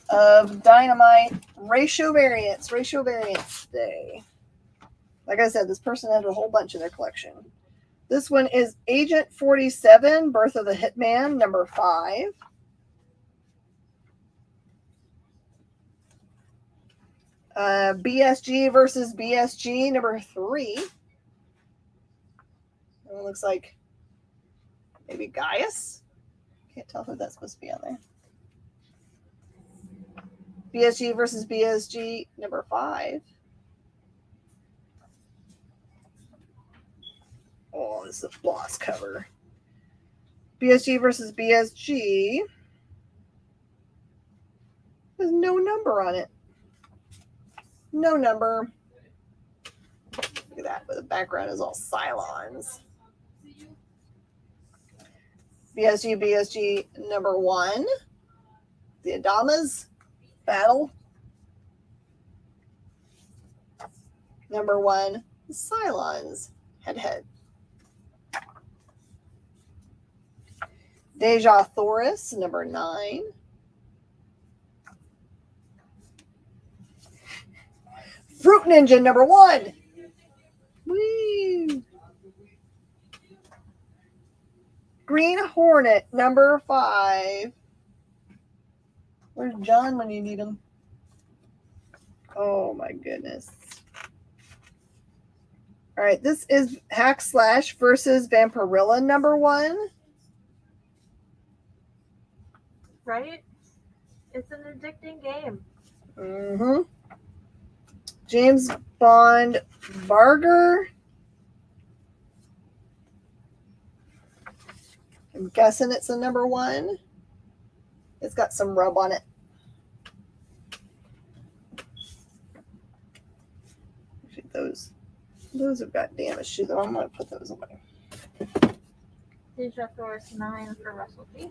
of Dynamite ratio variants. Ratio variants day. Like I said, this person had a whole bunch in their collection. This one is Agent 47, Birth of the Hitman, number 5. BSG versus BSG, number 3. It looks like maybe Gaius. Can't tell who that's supposed to be on there. BSG versus BSG, number 5. Oh, this is a floss cover. BSG versus BSG. There's no number on it. No number. Look at that, but the background is all Cylons. BSG, BSG, number 1. The Adamas battle. Number 1, Cylons head-to-head. Deja Thoris, number 9. Fruit Ninja, number 1. Woo! Green Hornet, number 5. Where's John when you need him? Oh my goodness. All right, this is Hack Slash versus Vampirilla, number 1. Right? It's an addicting game. Mm-hmm. James Bond Barger. I'm guessing it's a number 1. It's got some rub on it. Actually, those have got damage to them. I'm going to put those away. Deja Thoris 9 for Russell T.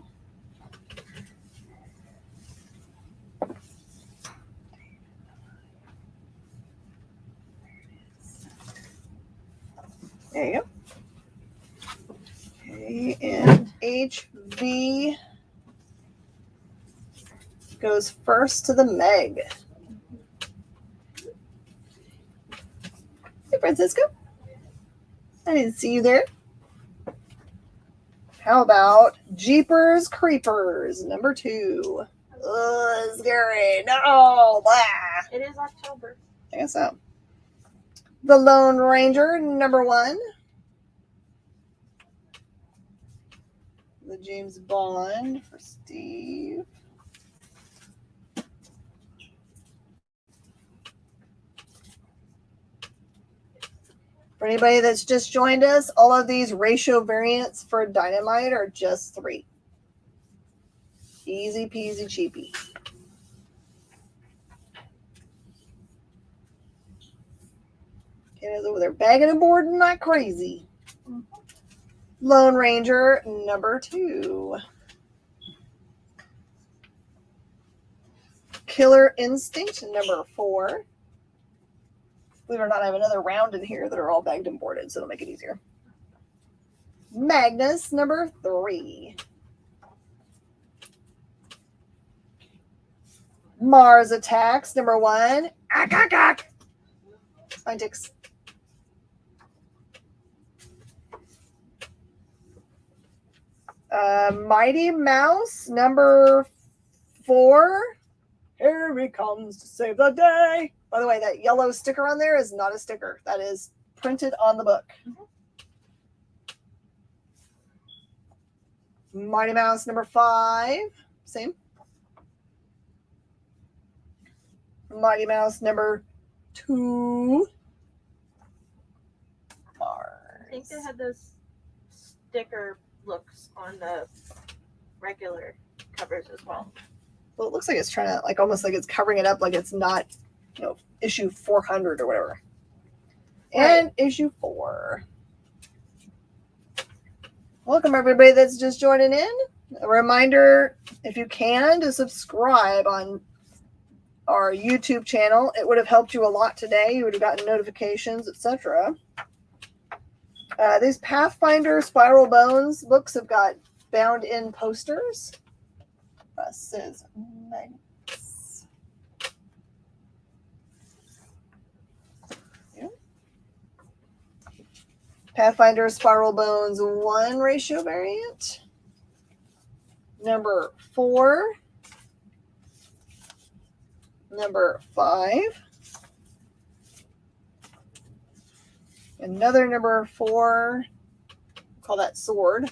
There you go. Okay, and HV goes first to the Meg. Hey, Francisco. I didn't see you there. How about Jeepers Creepers, number 2? Ugh, scary. No, blah. It is October. I guess so. The Lone Ranger, number 1. The James Bond for Steve. For anybody that's just joined us, all of these ratio variants for Dynamite are just 3. Easy peasy cheapy. Kenna's over there bagging and boarding like crazy. Lone Ranger, number 2. Killer Instinct, number 4. Believe it or not, I have another round in here that are all bagged and boarded, so it'll make it easier. Magnus, number 3. Mars Attacks, number 1. Ack, ack, ack. Spine ticks. Mighty Mouse number 4. Here he comes to save the day. By the way, that yellow sticker on there is not a sticker. That is printed on the book. Mighty Mouse number 5. Same. Mighty Mouse number 2. I think they had those sticker looks on the regular covers as well. Well, it looks like it's trying to, like, almost like it's covering it up, like it's not, issue 400 or whatever. And Right. issue 4. Welcome, everybody that's just joining in. A reminder, if you can, to subscribe on our YouTube channel. It would have helped you a lot today. You would have gotten notifications, etc. These Pathfinder Spiral Bones books have got bound-in posters. This is nice. Yeah. Pathfinder Spiral Bones 1 ratio variant. Number 4. Number 5. Another number 4. Call that sword.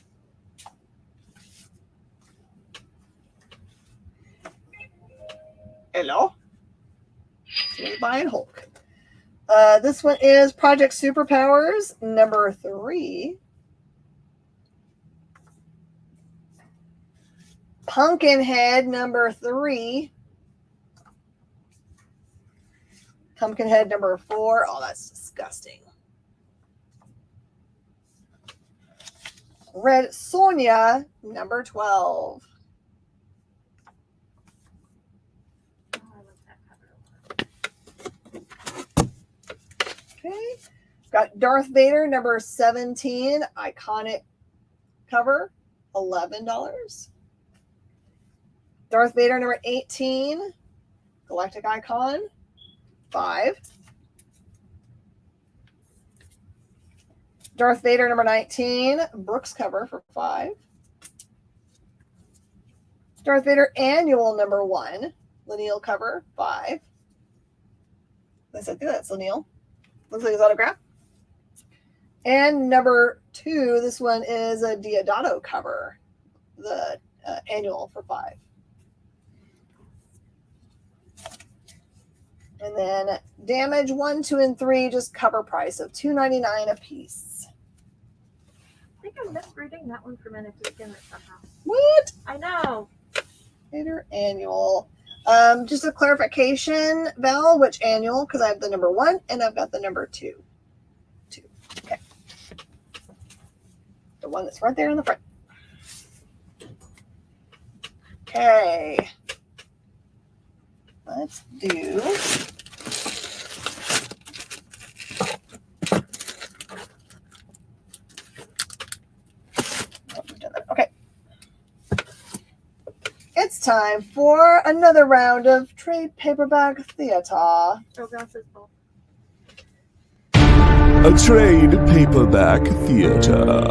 Hello. Somebody's buying Hulk. This one is Project Superpowers number 3. Pumpkinhead number 3. Pumpkinhead number 4. Oh, that's disgusting. Red Sonja number 12. Oh, I like that cover. Okay. Got Darth Vader number 17. Iconic cover. $11. Darth Vader number 18. Galactic Icon. $5. Darth Vader number 19, Brooks cover for $5. Darth Vader Annual number 1, Lineal cover, $5. I said, that's Lineal. Looks like his autograph. And number 2, this one is a Diodato cover, the Annual for $5. And then Damage 1, 2, and 3, just cover price of $2.99 a piece. I think I missed reading that one for a minute to begin with somehow. What? I know. Vader Annual. Just a clarification, Val, which annual? Because I have the number 1 and I've got the number 2. Okay. The one that's right there in the front. Okay. Let's do. Okay. It's time for another round of trade paperback theater. Oh, gosh, it's full. A trade paperback theater.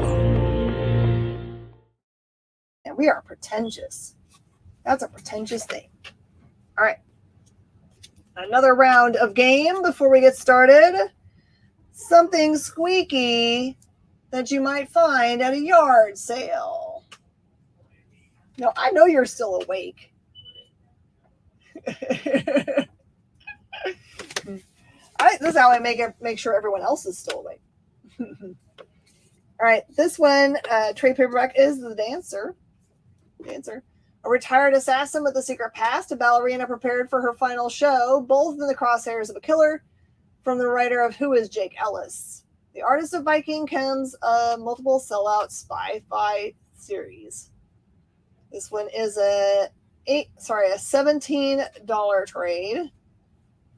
And we are pretentious. That's a pretentious thing. All right. Another round of game before we get started. Something squeaky that you might find at a yard sale. No, I know you're still awake. This is how I make sure everyone else is still awake. All right, this one, trade paperback, is The Dancer. A retired assassin with a secret past, a ballerina prepared for her final show, both in the crosshairs of a killer, from the writer of Who is Jake Ellis. The Artist of Viking comes a multiple sellout spy-fi series. This one is a $17 trade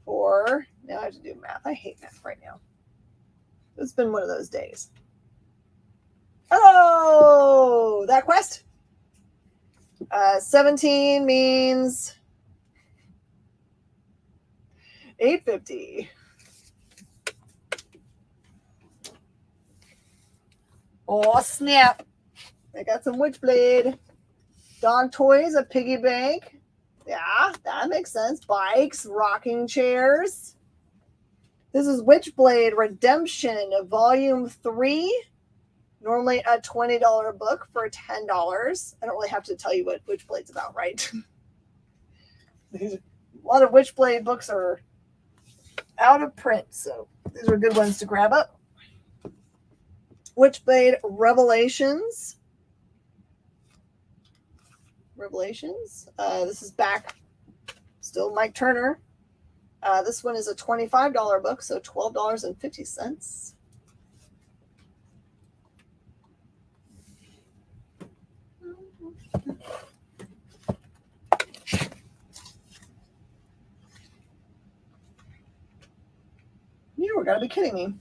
for, now I have to do math. I hate math right now. It's been one of those days. Oh, that quest. 17 means $8.50. Oh, snap. They got some Witchblade. Dog toys, a piggy bank. Yeah, that makes sense. Bikes, rocking chairs. This is Witchblade Redemption, Volume 3. Normally a $20 book for $10. I don't really have to tell you what Witchblade's about, right? A lot of Witchblade books are out of print, so these are good ones to grab up. Witchblade Revelations. This is back. Still Mike Turner. This one is a $25 book, so $12.50. You gotta be kidding me.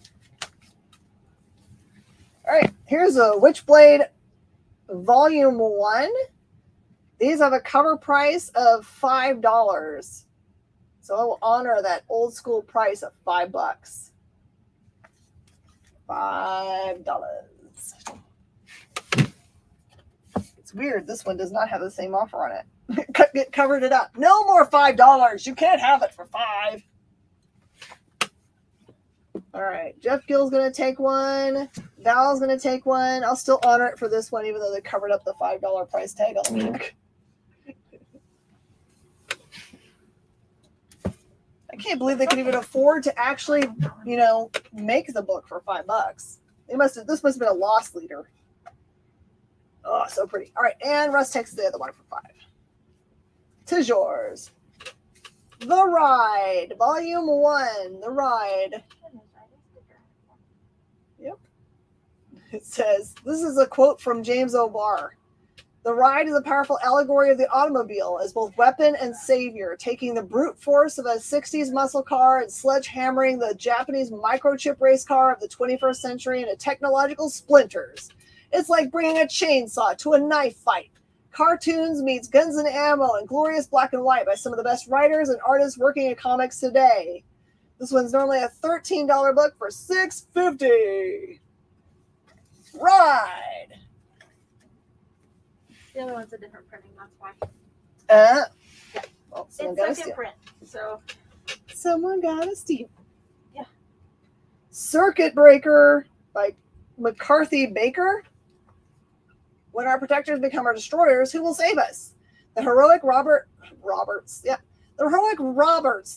All right, here's a Witchblade Volume 1. These have a cover price of $5. So I will honor that old school price of $5. $5. It's weird. This one does not have the same offer on it. It covered it up. No more $5. You can't have it for $5. All right. Jeff Gill's going to take one. Val's going to take one. I'll still honor it for this one, even though they covered up the $5 price tag on the book. I can't believe they could even afford to actually, make the book for $5. This must have been a loss leader. Oh, so pretty. All right, and Russ takes the other one for $5. 'Tis yours. The Ride, Volume 1. The Ride. Yep. It says, this is a quote from James O'Barr. The Ride is a powerful allegory of the automobile as both weapon and savior, taking the brute force of a 60s muscle car and sledgehammering the Japanese microchip race car of the 21st century into technological splinters. It's like bringing a chainsaw to a knife fight. Cartoons meets guns and ammo and glorious black and white by some of the best writers and artists working in comics today. This one's normally a $13 book for $6.50. Ride. The other one's a different printing, that's why. Yeah. Well, someone it's got a second steal. print, so. Someone got a steal. Yeah. Circuit Breaker by McCarthy Baker. When our protectors become our destroyers, who will save us? The heroic Roberts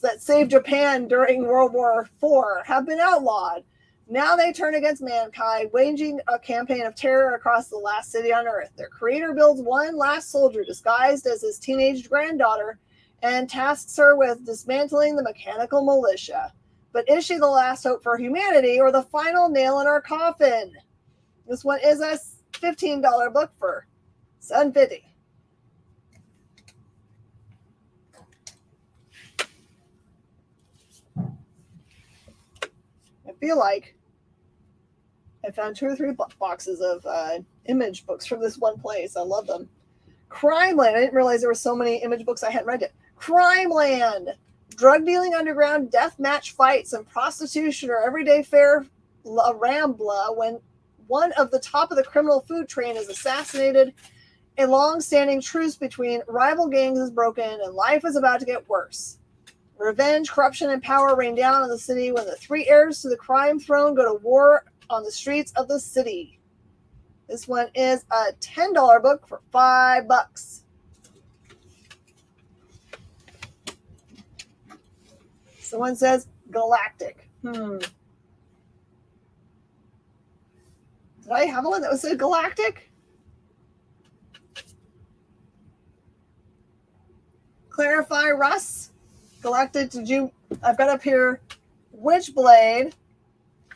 that saved Japan during World War IV have been outlawed. Now they turn against mankind, waging a campaign of terror across the last city on Earth. Their creator builds one last soldier disguised as his teenage granddaughter and tasks her with dismantling the mechanical militia. But is she the last hope for humanity or the final nail in our coffin? This one is a $15 book for $7.50. I feel like I found 2 or 3 boxes of image books from this one place. I love them. Crime Land. I didn't realize there were so many image books I hadn't read yet. Crime Land. Drug dealing underground, death match fights, and prostitution are everyday fare La Rambla when one of the top of the criminal food train is assassinated. A long-standing truce between rival gangs is broken, and life is about to get worse. Revenge, corruption, and power rain down on the city when the 3 heirs to the crime throne go to war on the streets of the city. This one is a $10 book for $5. Someone says Galactic. Did I have one that was a Galactic? Clarify, Russ. Galactic, did you? I've got up here Witchblade,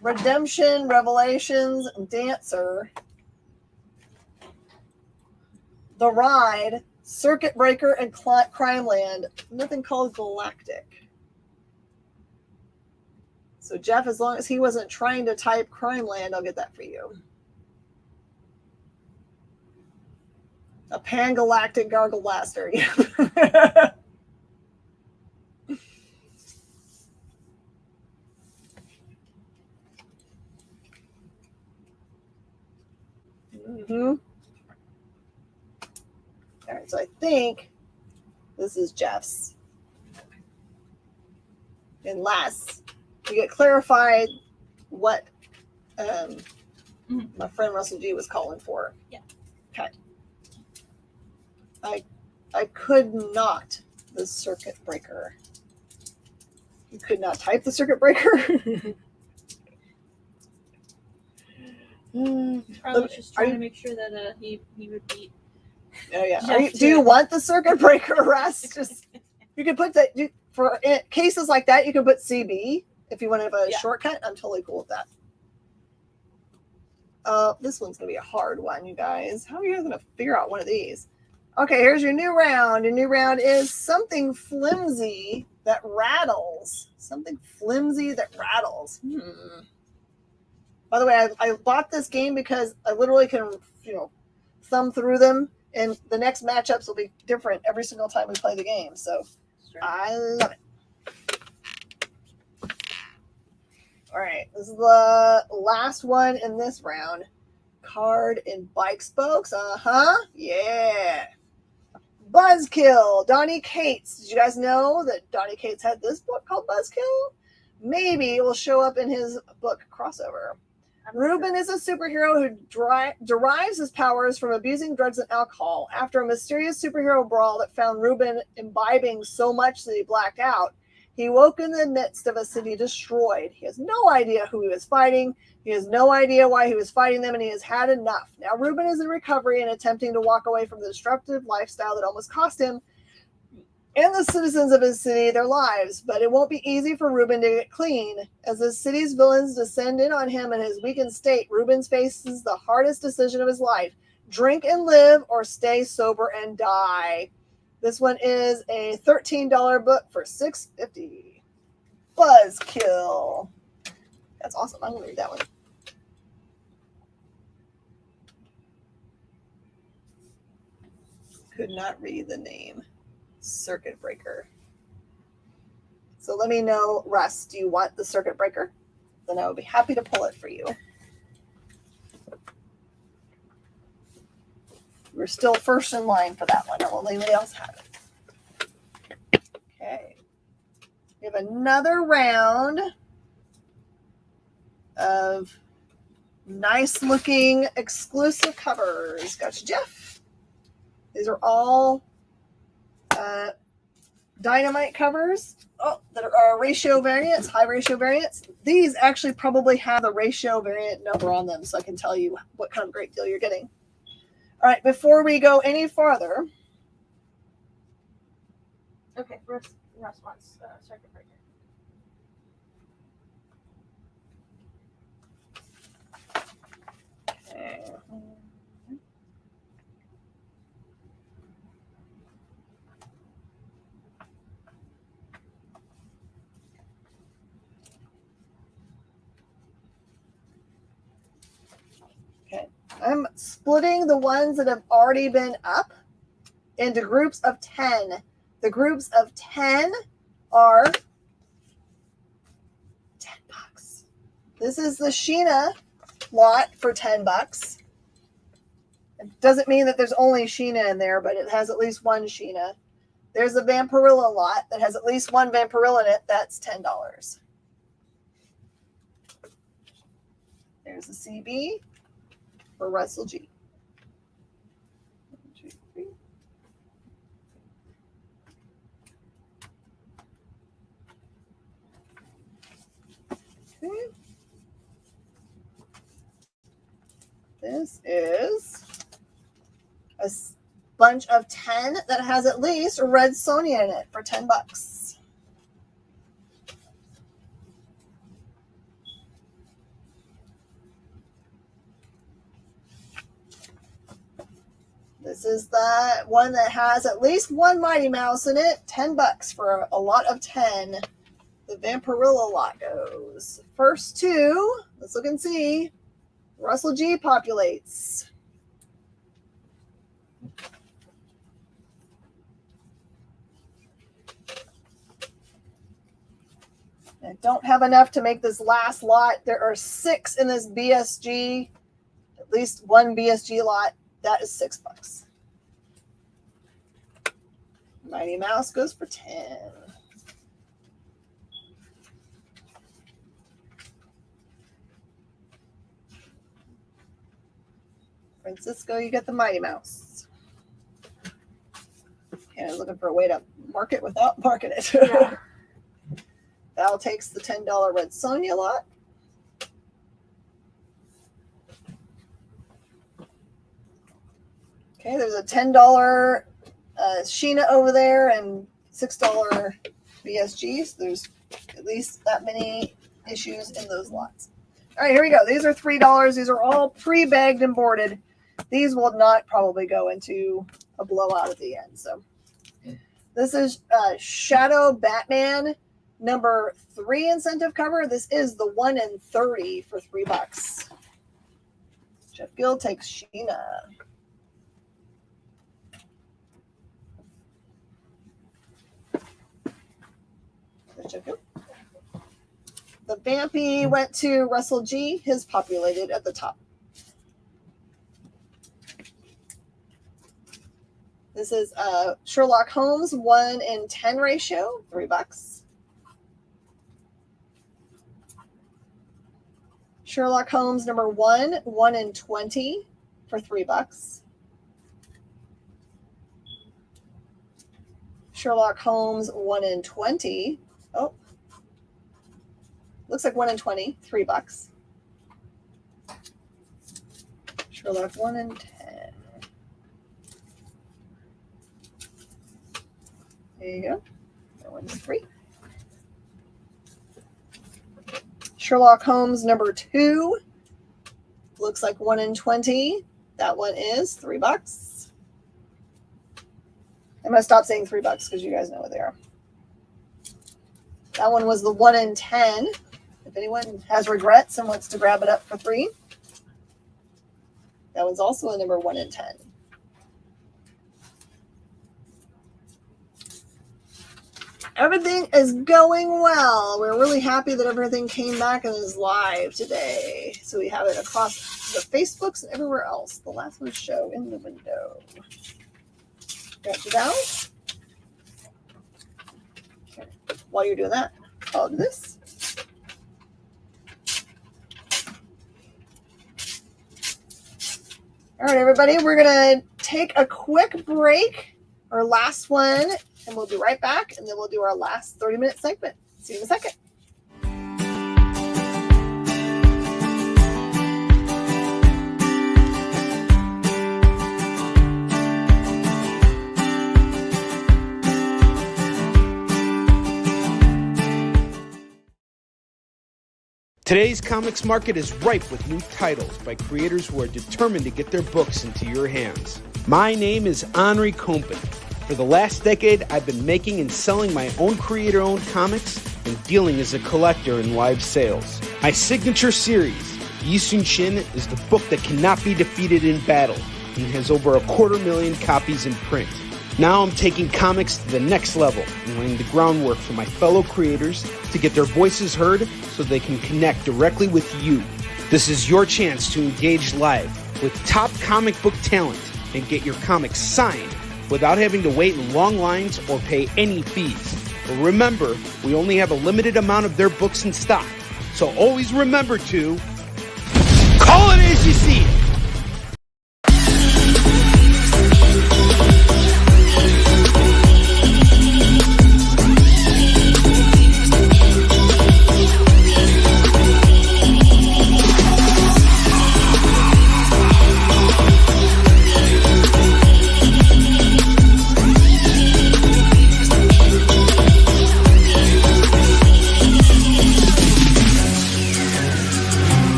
Redemption, Revelations, Dancer, The Ride, Circuit Breaker, and Crime Land. Nothing called Galactic. So Jeff, as long as he wasn't trying to type Crime Land, I'll get that for you. A pan-galactic gargle blaster. All right, so I think this is Jeff's. Unless you get clarified what my friend Russell G was calling for. Yeah. Okay. I could not the circuit breaker. You could not type the circuit breaker. Probably just trying to make sure that he would beat. Oh yeah. Jeff Do you too. want the circuit breaker, Russ? Just you can put that for cases like that. You can put CB if you want to have a shortcut. I'm totally cool with that. This one's gonna be a hard one, you guys. How are you guys gonna figure out one of these? Okay, here's your new round. Your new round is something flimsy that rattles. Something flimsy that rattles. By the way, I bought this game because I literally can, thumb through them, and the next matchups will be different every single time we play the game. So I love it. All right, this is the last one in this round. Card and bike spokes. Yeah. Buzzkill. Donnie Cates. Did you guys know that Donnie Cates had this book called Buzzkill? Maybe it will show up in his book crossover. Ruben is a superhero who derives his powers from abusing drugs and alcohol. After a mysterious superhero brawl that found Ruben imbibing so much that he blacked out, he woke in the midst of a city destroyed. He has no idea who he was fighting. He has no idea why he was fighting them, and he has had enough. Now Ruben is in recovery and attempting to walk away from the destructive lifestyle that almost cost him and the citizens of his city their lives. But it won't be easy for Ruben to get clean. As the city's villains descend in on him in his weakened state, Ruben faces the hardest decision of his life. Drink and live, or stay sober and die. This one is a $13 book for $6.50. Buzzkill. That's awesome. I'm going to read that one. Could not read the name. Circuit breaker. So let me know, Russ, do you want the circuit breaker? Then I would be happy to pull it for you. We're still first in line for that one. I'll let anybody else have it. Okay. We have another round of nice looking exclusive covers. Gotcha, Jeff. These are all dynamite covers that are ratio variants, high ratio variants. These actually probably have a ratio variant number on them, so I can tell you what kind of great deal you're getting. All right, before we go any farther. Okay, Russ wants circuit breaker. Okay. I'm splitting the ones that have already been up into groups of 10. The groups of 10 are $10. This is the Sheena lot for $10. It doesn't mean that there's only Sheena in there, but it has at least one Sheena. There's a Vampirilla lot that has at least one Vampirilla in it. That's $10. There's a CB for Russell G. 1, 2, 3. Okay. This is a bunch of 10 that has at least a red Sonia in it for $10. This is the one that has at least one Mighty Mouse in it. $10 for a lot of 10. The Vampirilla lot goes. First two, let's look and see. Russell G populates. I don't have enough to make this last lot. There are 6 in this BSG. At least one BSG lot. That is $6. Mighty Mouse goes for 10. Francisco, you get the Mighty Mouse. Okay, I was looking for a way to mark it without marking it. Yeah. Val takes the $10 Red Sonja lot. Okay, there's a $10 Sheena over there and $6 BSG. So there's at least that many issues in those lots. All right, here we go. These are $3. These are all pre-bagged and boarded. These will not probably go into a blowout at the end. So this is Shadow Batman number 3 incentive cover. This is the 1 in 30 for $3. Jeff Gill takes Sheena. Jeff Gill. The Vampy went to Russell G. His populated at the top. This is Sherlock Holmes 1 in 10 ratio, $3. Sherlock Holmes number 1, 1 in 20 for $3. Sherlock Holmes 1 in 20. Oh, looks like 1 in 20, $3. Sherlock 1 in 10. There you go. That one's 3. Sherlock Holmes number 2. Looks like 1 in 20. That one is $3. I'm going to stop saying $3 because you guys know what they are. That one was the 1 in 10. If anyone has regrets and wants to grab it up for 3. That one's also a number 1 in 10. Everything is going well. We're really happy that everything came back and is live today. So we have it across the Facebooks and everywhere else. The last one show in the window. Got you down. Okay. While you're doing that, I'll do this. All right, everybody, we're going to take a quick break, our last one, and we'll be right back, and then we'll do our last 30-minute segment. See you in a second. Today's comics market is ripe with new titles by creators who are determined to get their books into your hands. My name is Henri Compen. For the last decade, I've been making and selling my own creator-owned comics and dealing as a collector in live sales. My signature series, Yi Sun Shin, is the book that cannot be defeated in battle and has over 250,000 copies in print. Now I'm taking comics to the next level and laying the groundwork for my fellow creators to get their voices heard so they can connect directly with you. This is your chance to engage live with top comic book talent and get your comics signed without having to wait in long lines or pay any fees. But remember, we only have a limited amount of their books in stock. So always remember to call it as you see it.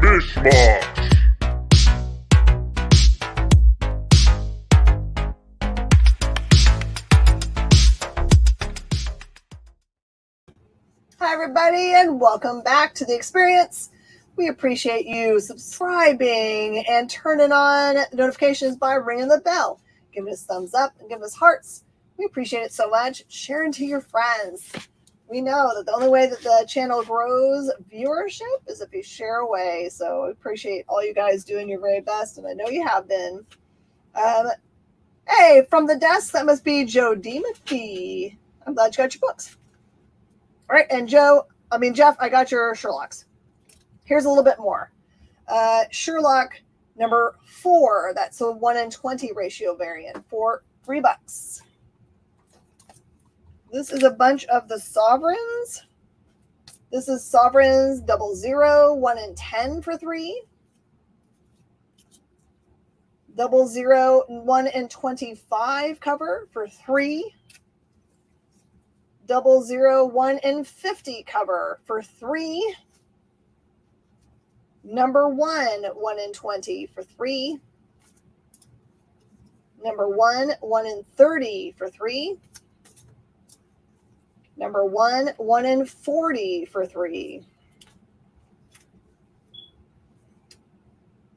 Mish Mosh. everybody, and welcome back to the experience. We appreciate you subscribing and turning on notifications by ringing the bell, giving us thumbs up and giving us hearts. We appreciate it so much. Sharing to your friends. We know that the only way that the channel grows viewership is if you share away. So I appreciate all you guys doing your very best, and I know you have been. Hey, from the desk, that must be Joe Dimothy. I'm glad you got your books. All right, and Jeff, I got your Sherlocks. Here's a little bit more. Sherlock number 4, that's a 1 in 20 ratio variant for $3. This is a bunch of the Sovereigns. This is Sovereigns 00, 1 in 10 for $3. 00, 1 in 25 cover for $3. 00, 1 in 50 cover for $3. Number 1, 1 in 20 for $3. Number 1, 1 in 30 for $3. Number 1, 1 in 40 for $3.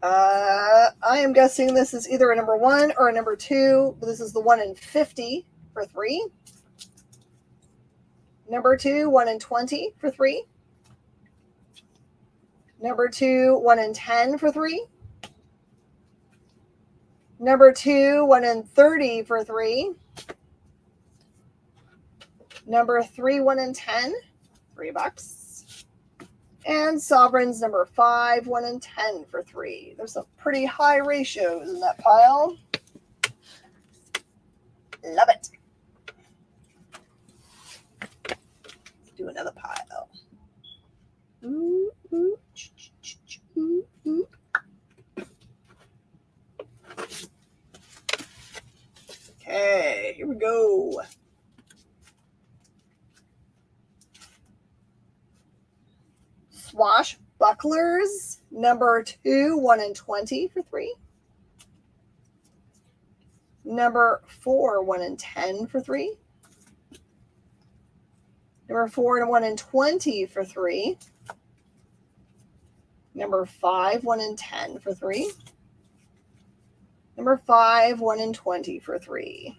I am guessing this is either a number 1 or a number 2, but this is the 1 in 50 for $3. Number 2, 1 in 20 for $3. Number 2, 1 in 10 for $3. Number 2, 1 in 30 for $3. Number 3, 1 in 10, $3. And Sovereigns number 5, 1 in 10 for $3. There's some pretty high ratios in that pile. Love it. Let's do another pile. Ooh, ooh, ooh, ooh. Okay, here we go. Swashbucklers, number 2, 1 in 20 for $3. Number 4, 1 in 10 for $3. Number 4 and 1 in 20 for $3. Number 5, 1 in 10 for $3. Number 5, 1 in 20 for $3.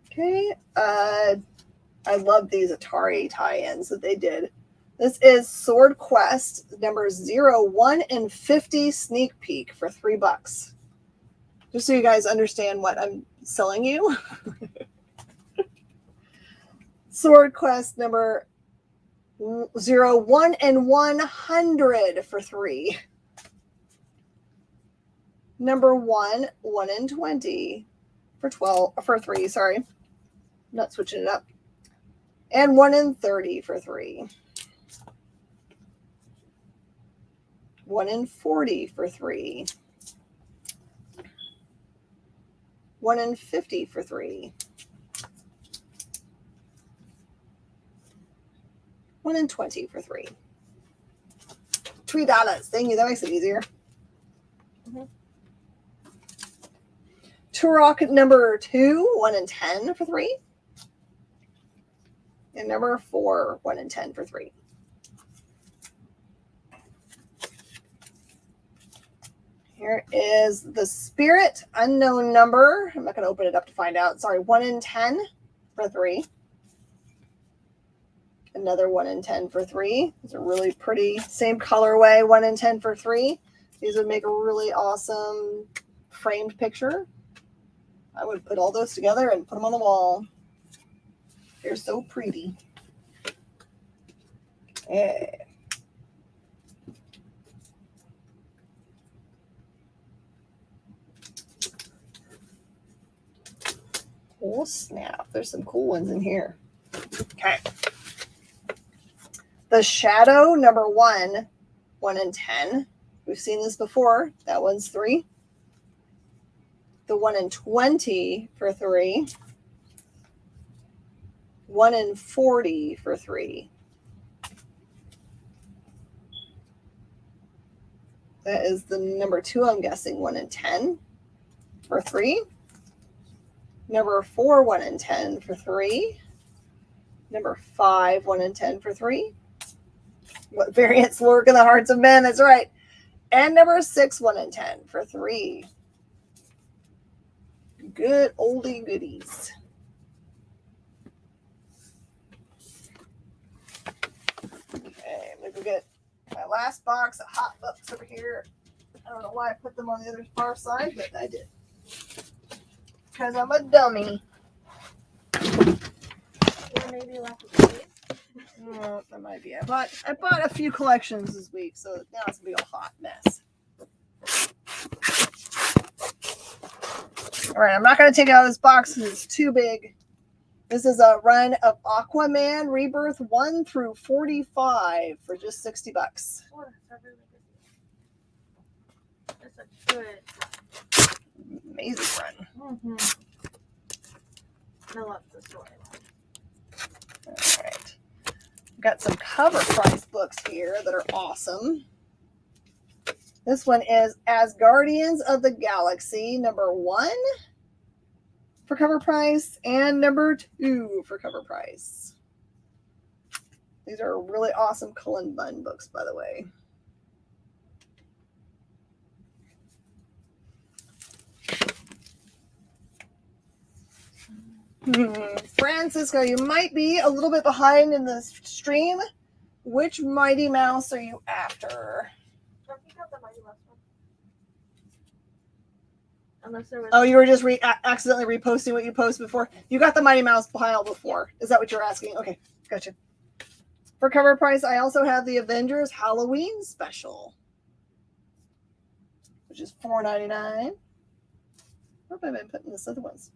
Okay, I love these Atari tie-ins that they did. This is Sword Quest number 0, 1 in 50 sneak peek for $3. Just so you guys understand what I'm selling you. Sword Quest number 0, 1 in 100 for $3. Number 1, 1 in 20 for $3. Sorry, I'm not switching it up. And 1 in 30 for $3. 1 in 40 for $3. 1 in 50 for $3. 1 in 20 for $3. $3. Thank you. That makes it easier. Turok number 2, 1 in 10 for $3. And number 4, 1 in 10 for $3. Here is the Spirit unknown number. I'm not going to open it up to find out. Sorry, 1 in 10 for $3. Another 1 in 10 for $3. These are really pretty. Same colorway, 1 in 10 for $3. These would make a really awesome framed picture. I would put all those together and put them on the wall. They're so pretty. Okay. Oh, snap. There's some cool ones in here. Okay. The Shadow number 1, 1 in 10. We've seen this before. That one's $3. The 1 in 20 for $3. 1 in 40 for $3. That is the number 2, I'm guessing, 1 in 10 for $3. Number 4, 1 in 10 for 3. Number 5, 1 in 10 for 3. What variants lurk in the hearts of men? That's right. And number 6, 1 in 10 for 3. Good oldie goodies. Okay, let me go get my last box of hot books over here. I don't know why I put them on the other far side, but I did. Because I'm a dummy. Maybe left of these. Oh, that might be. I bought a few collections this week, so now it's gonna be a hot mess. All right, I'm not gonna take it out of this box because it's too big. This is a run of Aquaman Rebirth 1 through 45 for just $60. Oh, that's a really good. That's a good. Amazing run. Mm-hmm. I love the storyline. All right. Got some cover price books here that are awesome. This one is As Guardians of the Galaxy, number 1 for cover price, and number 2 for cover price. These are really awesome Cullen Bunn books, by the way. Francisco, you might be a little bit behind in the stream. Which Mighty Mouse are you after? I think that's the Mighty Mouse one. Unless there was. Oh, you were just accidentally reposting what you posted before. You got the Mighty Mouse pile before. Is that what you're asking? Okay, gotcha. For cover price, I also have the Avengers Halloween special, which is $4.99. I hope I've been putting this other ones.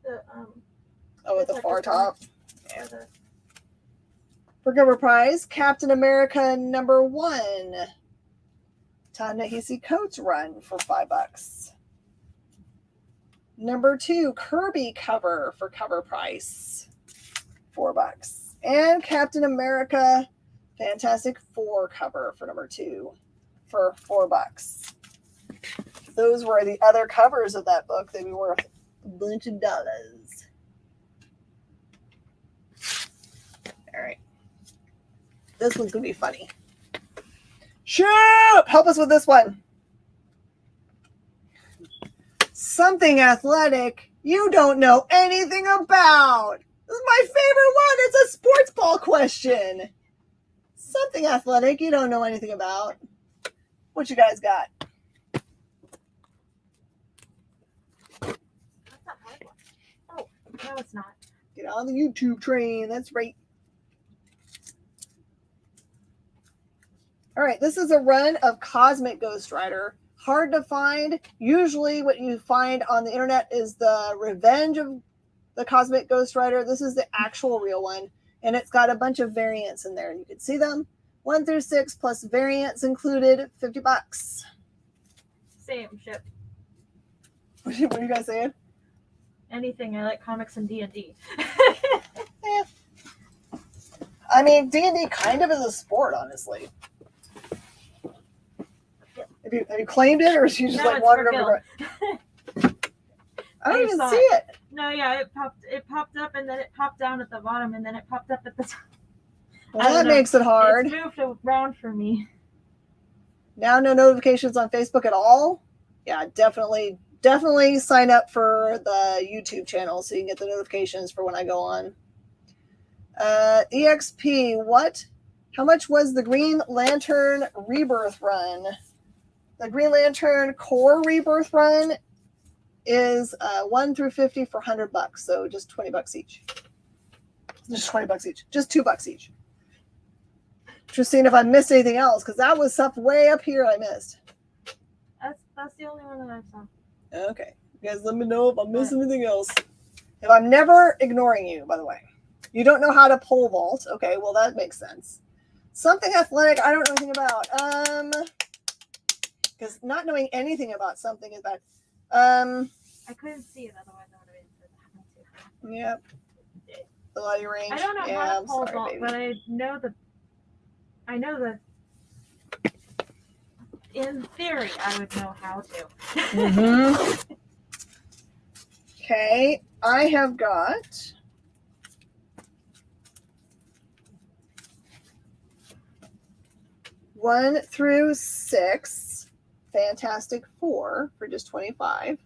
At the far top. Yeah. For cover price, Captain America number 1. Ta-Nehisi Coates run for $5. Number 2, Kirby cover for cover price, $4. And Captain America Fantastic Four cover for number 2 for $4. Those were the other covers of that book. They were worth a bunch of dollars. All right. This one's going to be funny. Shoot! Help us with this one. Something athletic you don't know anything about. This is my favorite one. It's a sports ball question. Something athletic you don't know anything about. What you guys got? That's not hard one. Oh, no, it's not. Get on the YouTube train. That's right. All right, this is a run of Cosmic Ghost Rider. Hard to find. Usually what you find on the internet is the Revenge of the Cosmic Ghost Rider. This is the actual real one, and it's got a bunch of variants in there. You can see them. 1 through 6 plus variants included, $50. Same ship. What are you guys saying? Anything. I like comics and D&D. Yeah. I mean, D&D kind of is a sport, honestly. Have you claimed it, or is you just No, like it's wandered for over? I don't even saw see it. No, yeah, it popped up and then it popped down at the bottom and then it popped up at the top. Well, that makes it hard. It's moved around for me. Now no notifications on Facebook at all? Yeah, definitely sign up for the YouTube channel so you can get the notifications for when I go on. EXP, what? How much was the Green Lantern Rebirth run? The Green Lantern Core Rebirth run is 1 through 50 for $100, so just $20 each. Just $20 each. Just $2 each. Just seeing if I missed anything else, because that was stuff way up here I missed. That's the only one that I saw. Okay. You guys let me know if I missed anything else. If I'm never ignoring you, by the way. You don't know how to pole vault. Okay, well, that makes sense. Something athletic I don't know anything about. Because not knowing anything about something is bad. I couldn't see it, otherwise I would have been. Yep. A lot of your range. I don't know yeah, how to I'm pole sorry, vault, baby. but I know the. In theory, I would know how to. Mm-hmm. Okay, I have got one through 6, Fantastic Four for just $25.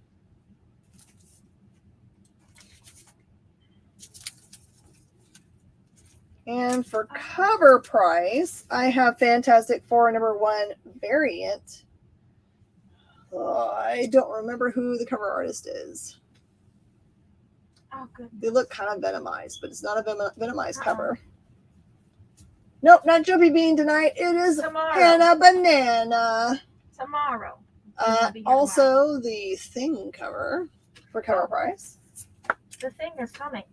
And for cover price, I have Fantastic Four #1 variant. Oh, I don't remember who the cover artist is. Oh, good. They look kind of Venomized, but it's not a Venomized cover. Nope, not Joby Bean tonight. It is Tomorrow. Hannah Banana. Tomorrow. Also, the Thing cover for cover price. The Thing is coming.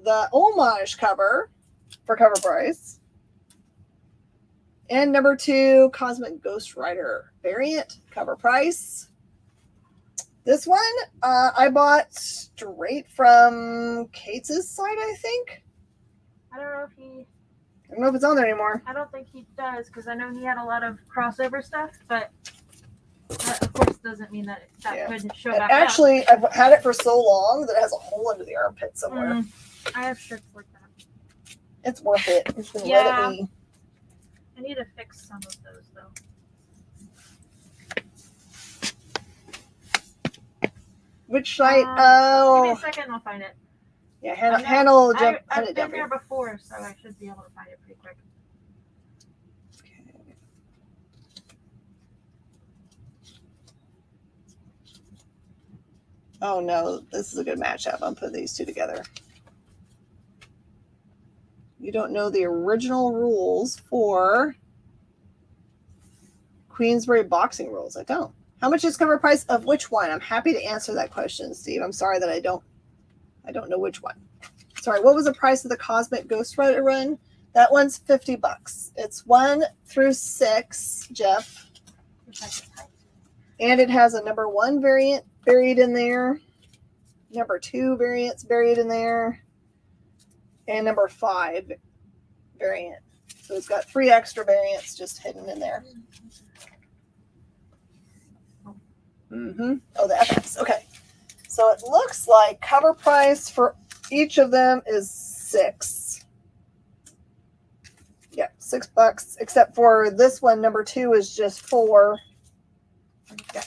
The Homage cover for cover price. And #2, Cosmic Ghost Rider variant, cover price. This one I bought straight from Kate's site, I think. I don't know if it's on there anymore. I don't think he does, because I know he had a lot of crossover stuff, but that, of course, doesn't mean that couldn't show back Actually, I've had it for so long that it has a hole under the armpit somewhere. up. I have shirts like that. It's worth it. It's been let it be. I need to fix some of those, though. Which site? Give me a second and I'll find it. Yeah, Hannah will jump. I've been there before, so I should be able to find it pretty quick. Okay. Oh no, this is a good matchup. I'm putting these two together. You don't know the original rules for Queensbury boxing rules. I don't. How much is cover price of which one? I'm happy to answer that question, Steve. I'm sorry that I don't know which one. Sorry, what was the price of the Cosmic Ghost Rider run? That one's $50. It's 1 through 6, Jeff. And it has a #1 variant buried in there. #2 variants buried in there. And #5 variant. So it's got 3 extra variants just hidden in there. Oh, the FX. Okay. So it looks like cover price for each of them is $6. Yeah, $6. Except for this one, #2 is just $4. Yeah.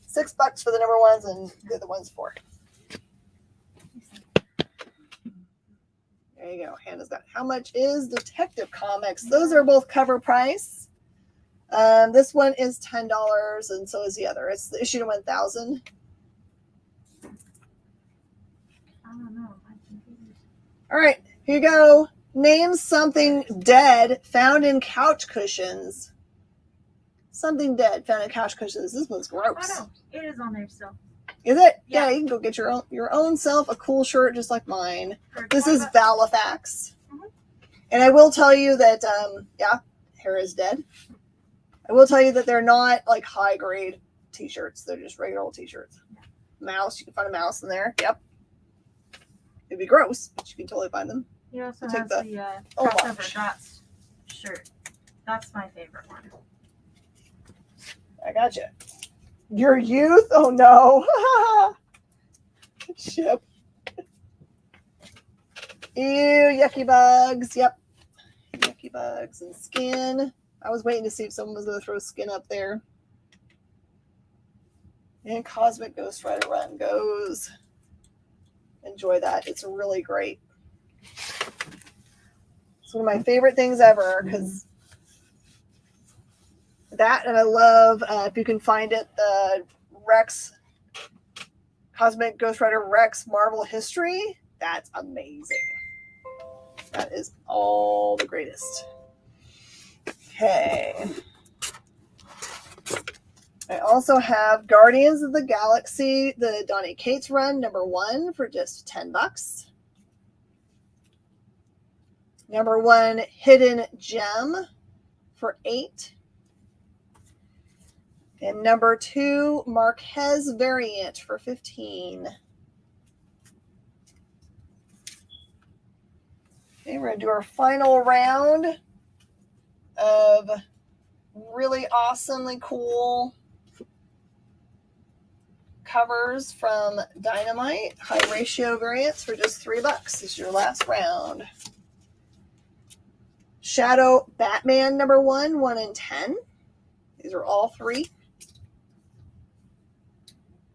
$6 for the #1s and the other one's $4. There you go. Hannah's got. How much is Detective Comics? Those are both cover price. This one is $10, and so is the other. It's the issue to 1000. I don't know. All right, here you go. Name something dead found in couch cushions. Something dead found in couch cushions. This one's gross. Oh no, it is on there still. Is it? Yeah. Yeah, you can go get your own self a cool shirt just like mine. For This is $20. Valifax. And I will tell you that, hair is dead. I will tell you that they're not like high grade t-shirts. They're just regular old t-shirts. Mouse, you can find a mouse in there. Yep. It'd be gross, but you can totally find them. He also Take has the the homage. crossover dots shirt. That's my favorite one. I gotcha. Your youth? Oh no. Chip. Ew, yucky bugs. Yep. Yucky bugs and skin. I was waiting to see if someone was going to throw skin up there. And Cosmic Ghost Rider run goes. Enjoy that. It's really great. It's one of my favorite things ever because that, and I love, if you can find it, the Rex, Cosmic Ghost Rider Rex Marvel History. That's amazing. That is all the greatest. Okay. I also have Guardians of the Galaxy, the Donny Cates run, #1 for just $10. #1 Hidden Gem for $8. And #2 Marquez variant for $15. Okay, we're going to do our final round of really awesomely cool covers from Dynamite, high ratio variants for just $3. This is your last round. Shadow Batman number 1, 1 in 10. These are all 3.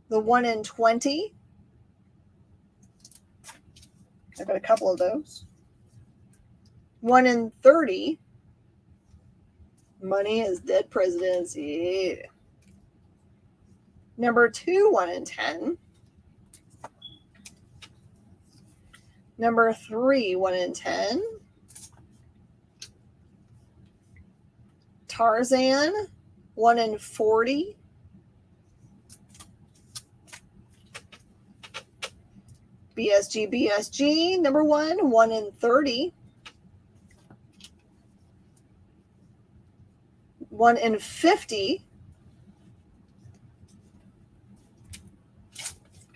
The 1 in 20. I've got a couple of those. 1 in 30. Money is Dead Presidents. Yeah. Number 2, 1 in 10. Number 3, 1 in 10. Tarzan, 1 in 40. BSG, number 1, 1 in 30. 1 in 50.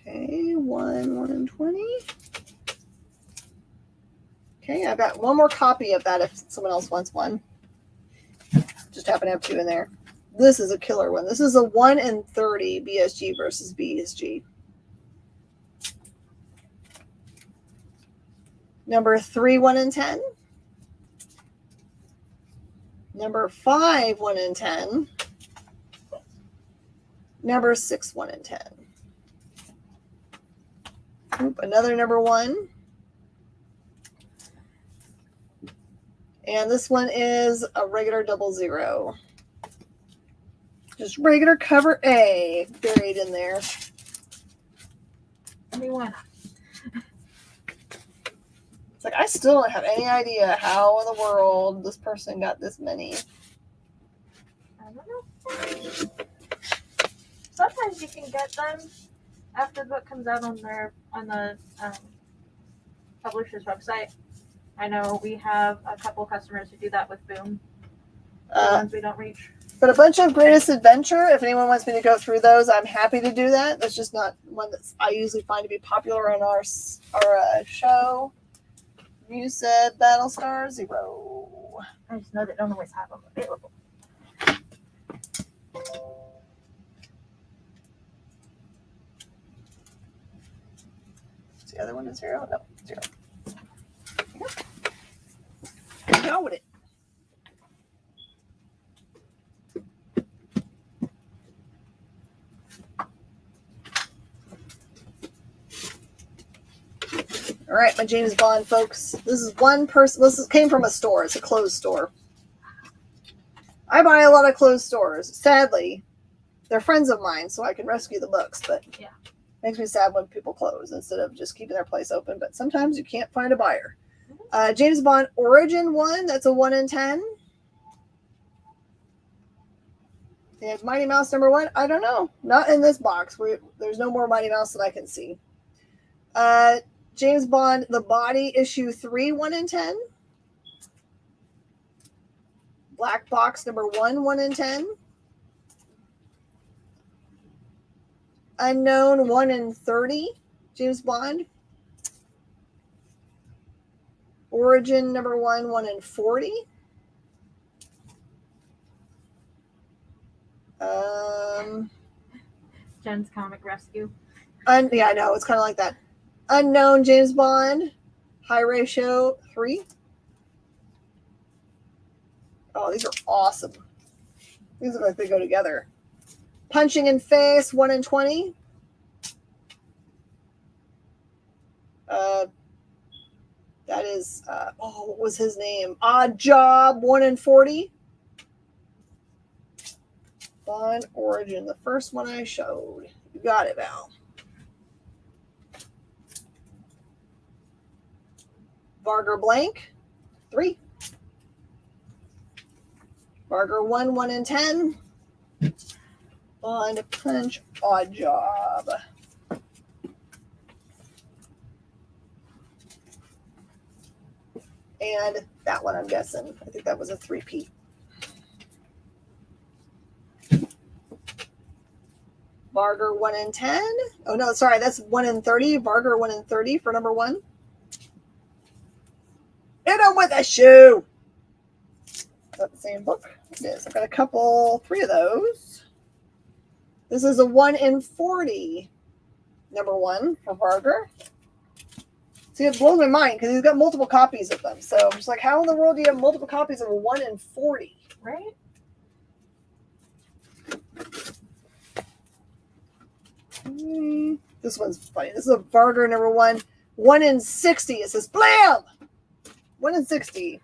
Okay, 1 in 20. Okay, I've got one more copy of that if someone else wants one. Just happen to have 2 in there. This is a killer one. This is a 1 in 30 BSG versus BSG. Number 3, 1 in 10. Number 5, 1 in 10. Number 6, 1 in 10. Oop, another number 1. And this one is a regular 00. Just regular cover A buried in there. Anyone? It's like, I still don't have any idea how in the world this person got this many. I don't know. Sometimes you can get them after the book comes out on the publisher's website. I know we have a couple customers who do that with Boom. The ones we don't reach. But a bunch of Greatest Adventure, if anyone wants me to go through those, I'm happy to do that. That's just not one that I usually find to be popular on our show. You said Battlestar 0. I just know they don't always have them available. Is the other one a 0? No, 0. Go with it. All right, my James Bond folks. This is one person. This came from a store. It's a clothes store. I buy a lot of clothes stores. Sadly, they're friends of mine, so I can rescue the books. But yeah, it makes me sad when people close instead of just keeping their place open. But sometimes you can't find a buyer. James Bond Origin 1. That's a 1 in 10. They have Mighty Mouse number 1. I don't know. Not in this box. There's no more Mighty Mouse that I can see. James Bond, The Body, issue 3, 1 in 10. Black Box number 1, 1 in 10. Unknown, 1 in 30. James Bond. Origin number 1, 1 in 40. Jen's Comic Rescue. Yeah, I know. It's kind of like that. Unknown James Bond, high ratio 3. Oh, these are awesome. These look like they go together. Punching in Face, 1 in 20. That is, what was his name? Odd Job, 1 in 40. Bond Origin, the first one I showed. You got it, Val. Varger Blank, 3. Varger 1, 1 in 10. Bond Punch, Odd Job. And that one, I'm guessing. I think that was a 3-peat. Varger 1 in 10. Oh, no, sorry. That's 1 in 30. Varger 1 in 30 for number 1. Hit him with a shoe. Is that the same book? It is. I've got 3 of those. This is a 1 in 40. Number 1 for Varger. See, it blows my mind because he's got multiple copies of them. So I'm just like, how in the world do you have multiple copies of a 1 in 40? Right? This one's funny. This is a Varger number 1. 1 in 60. It says, blam! 1 in 60.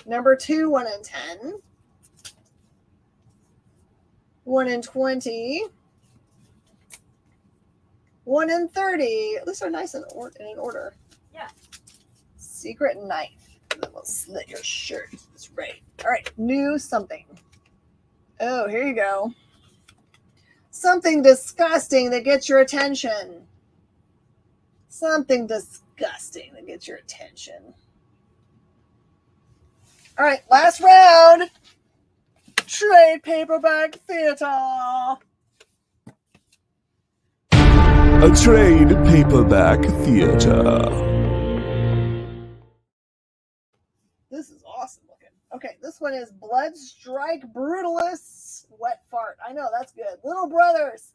Number 2, 1 in 10. 1 in 20. 1 in 30. At least they're nice in an order. Yeah. Secret knife. And then we'll slit your shirt. That's right. All right. New something. Oh, here you go. Something disgusting that gets your attention. Something disgusting that gets your attention. All right. Last round. Trade paperback theater. A trade paperback theater. This is awesome looking. Okay, this one is Blood Strike Brutalists Wet Fart. I know, that's good. Little Brothers.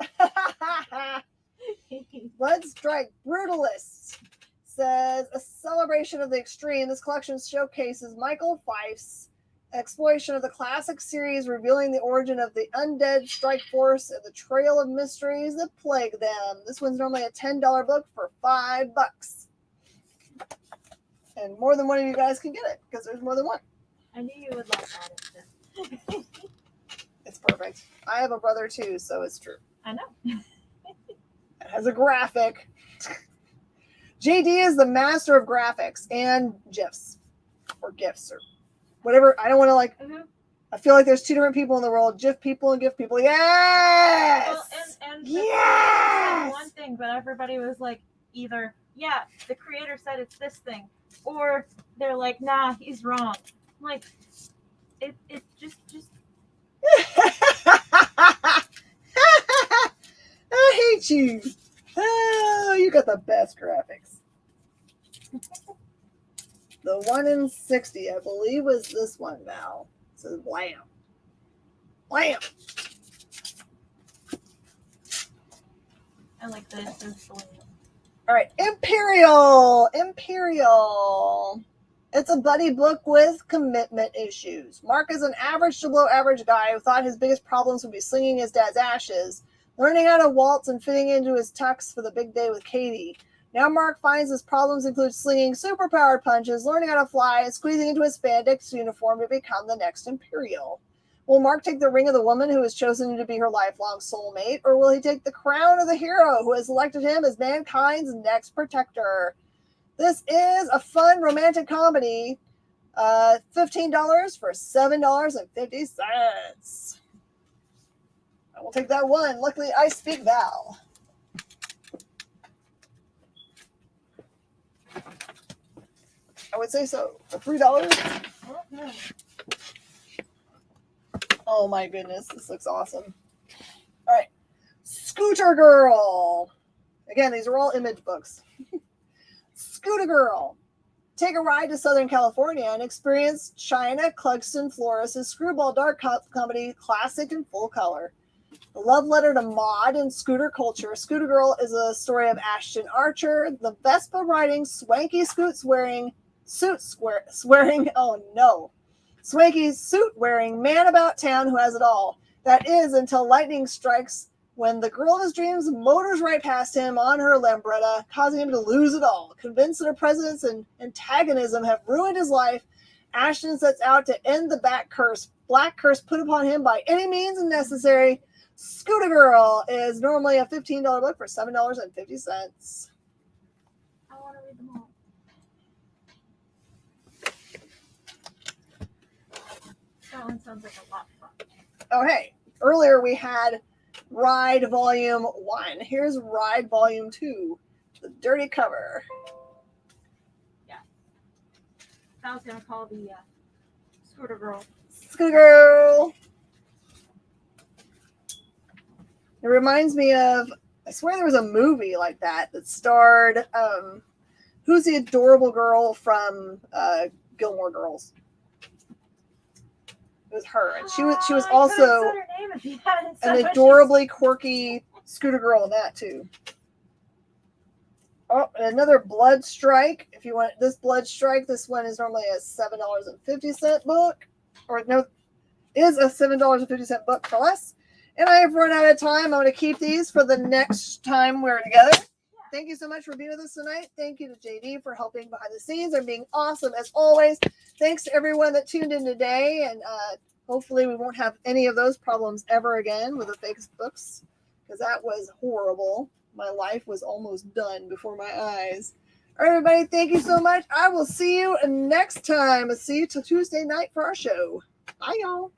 Blood Strike Brutalists says a celebration of the extreme. This collection showcases Michael Fife's exploration of the classic series, revealing the origin of the undead strike force and the trail of mysteries that plague them. This one's normally a $10 book for $5. And more than one of you guys can get it because there's more than one. I knew you would love that. It's perfect. I have a brother too, so it's true. I know. It has a graphic. JD is the master of graphics and GIFs or GIFs or whatever. I don't want to Mm-hmm. I feel like there's two different people in the world, GIF people and GIF people. Yes! Well, and yes! one thing, but everybody was like, either, yeah, the creator said it's this thing, or they're like, nah, he's wrong. I'm like, it just I hate you. Oh, you got the best graphics. The 1 in 60, I believe, was this one, Val. It says blam. Blam. I like this. This one. All right, Imperial. It's a buddy book with commitment issues. Mark is an average to below average guy who thought his biggest problems would be slinging his dad's ashes, learning how to waltz and fitting into his tux for the big day with Katie. Now Mark finds his problems include slinging superpowered punches, learning how to fly, and squeezing into his spandex uniform to become the next Imperial. Will Mark take the ring of the woman who has chosen to be her lifelong soulmate, or will he take the crown of the hero who has elected him as mankind's next protector? This is a fun romantic comedy. $15 for $7.50. I will take that one. Luckily, I speak Val. I would say so. For $3. Okay. Oh my goodness, this looks awesome. All right. Scooter Girl. Again, these are all image books. Scooter Girl. Take a ride to Southern California and experience China Clugston Flores' screwball dark comedy classic in full color. A love letter to mod and scooter culture. Scooter Girl is a story of Ashton Archer, the Vespa riding, swanky swearing, swanky suit wearing man about town who has it all. That is until lightning strikes when the girl of his dreams motors right past him on her Lambretta, causing him to lose it all. Convinced that her presence and antagonism have ruined his life, Ashton sets out to end the black curse put upon him by any means necessary. Scooter Girl is normally a $15 book for $7.50. I want to read them all. That one sounds like a lot of fun. Oh, hey. Earlier we had Ride Volume 1. Here's Ride Volume 2. The dirty cover. Yeah. I was going to call the Scooter Girl. Scooter Girl. It reminds me of, I swear there was a movie like that starred, who's the adorable girl from Gilmore Girls? It was her, and she was also an an adorably quirky scooter girl in that too. Oh, and another Blood Strike. If you want this Blood Strike, this one is normally a $7.50 book, or no, is a $7.50 book for less. And I have run out of time. I'm going to keep these for the next time we're together. Thank you so much for being with us tonight. Thank you to JD for helping behind the scenes and being awesome as always. Thanks to everyone that tuned in today, and hopefully we won't have any of those problems ever again with the fake books, because that was horrible. My life was almost done before my eyes. All right, everybody, thank you so much. I will see you next time. I'll see you till Tuesday night for our show. Bye, y'all.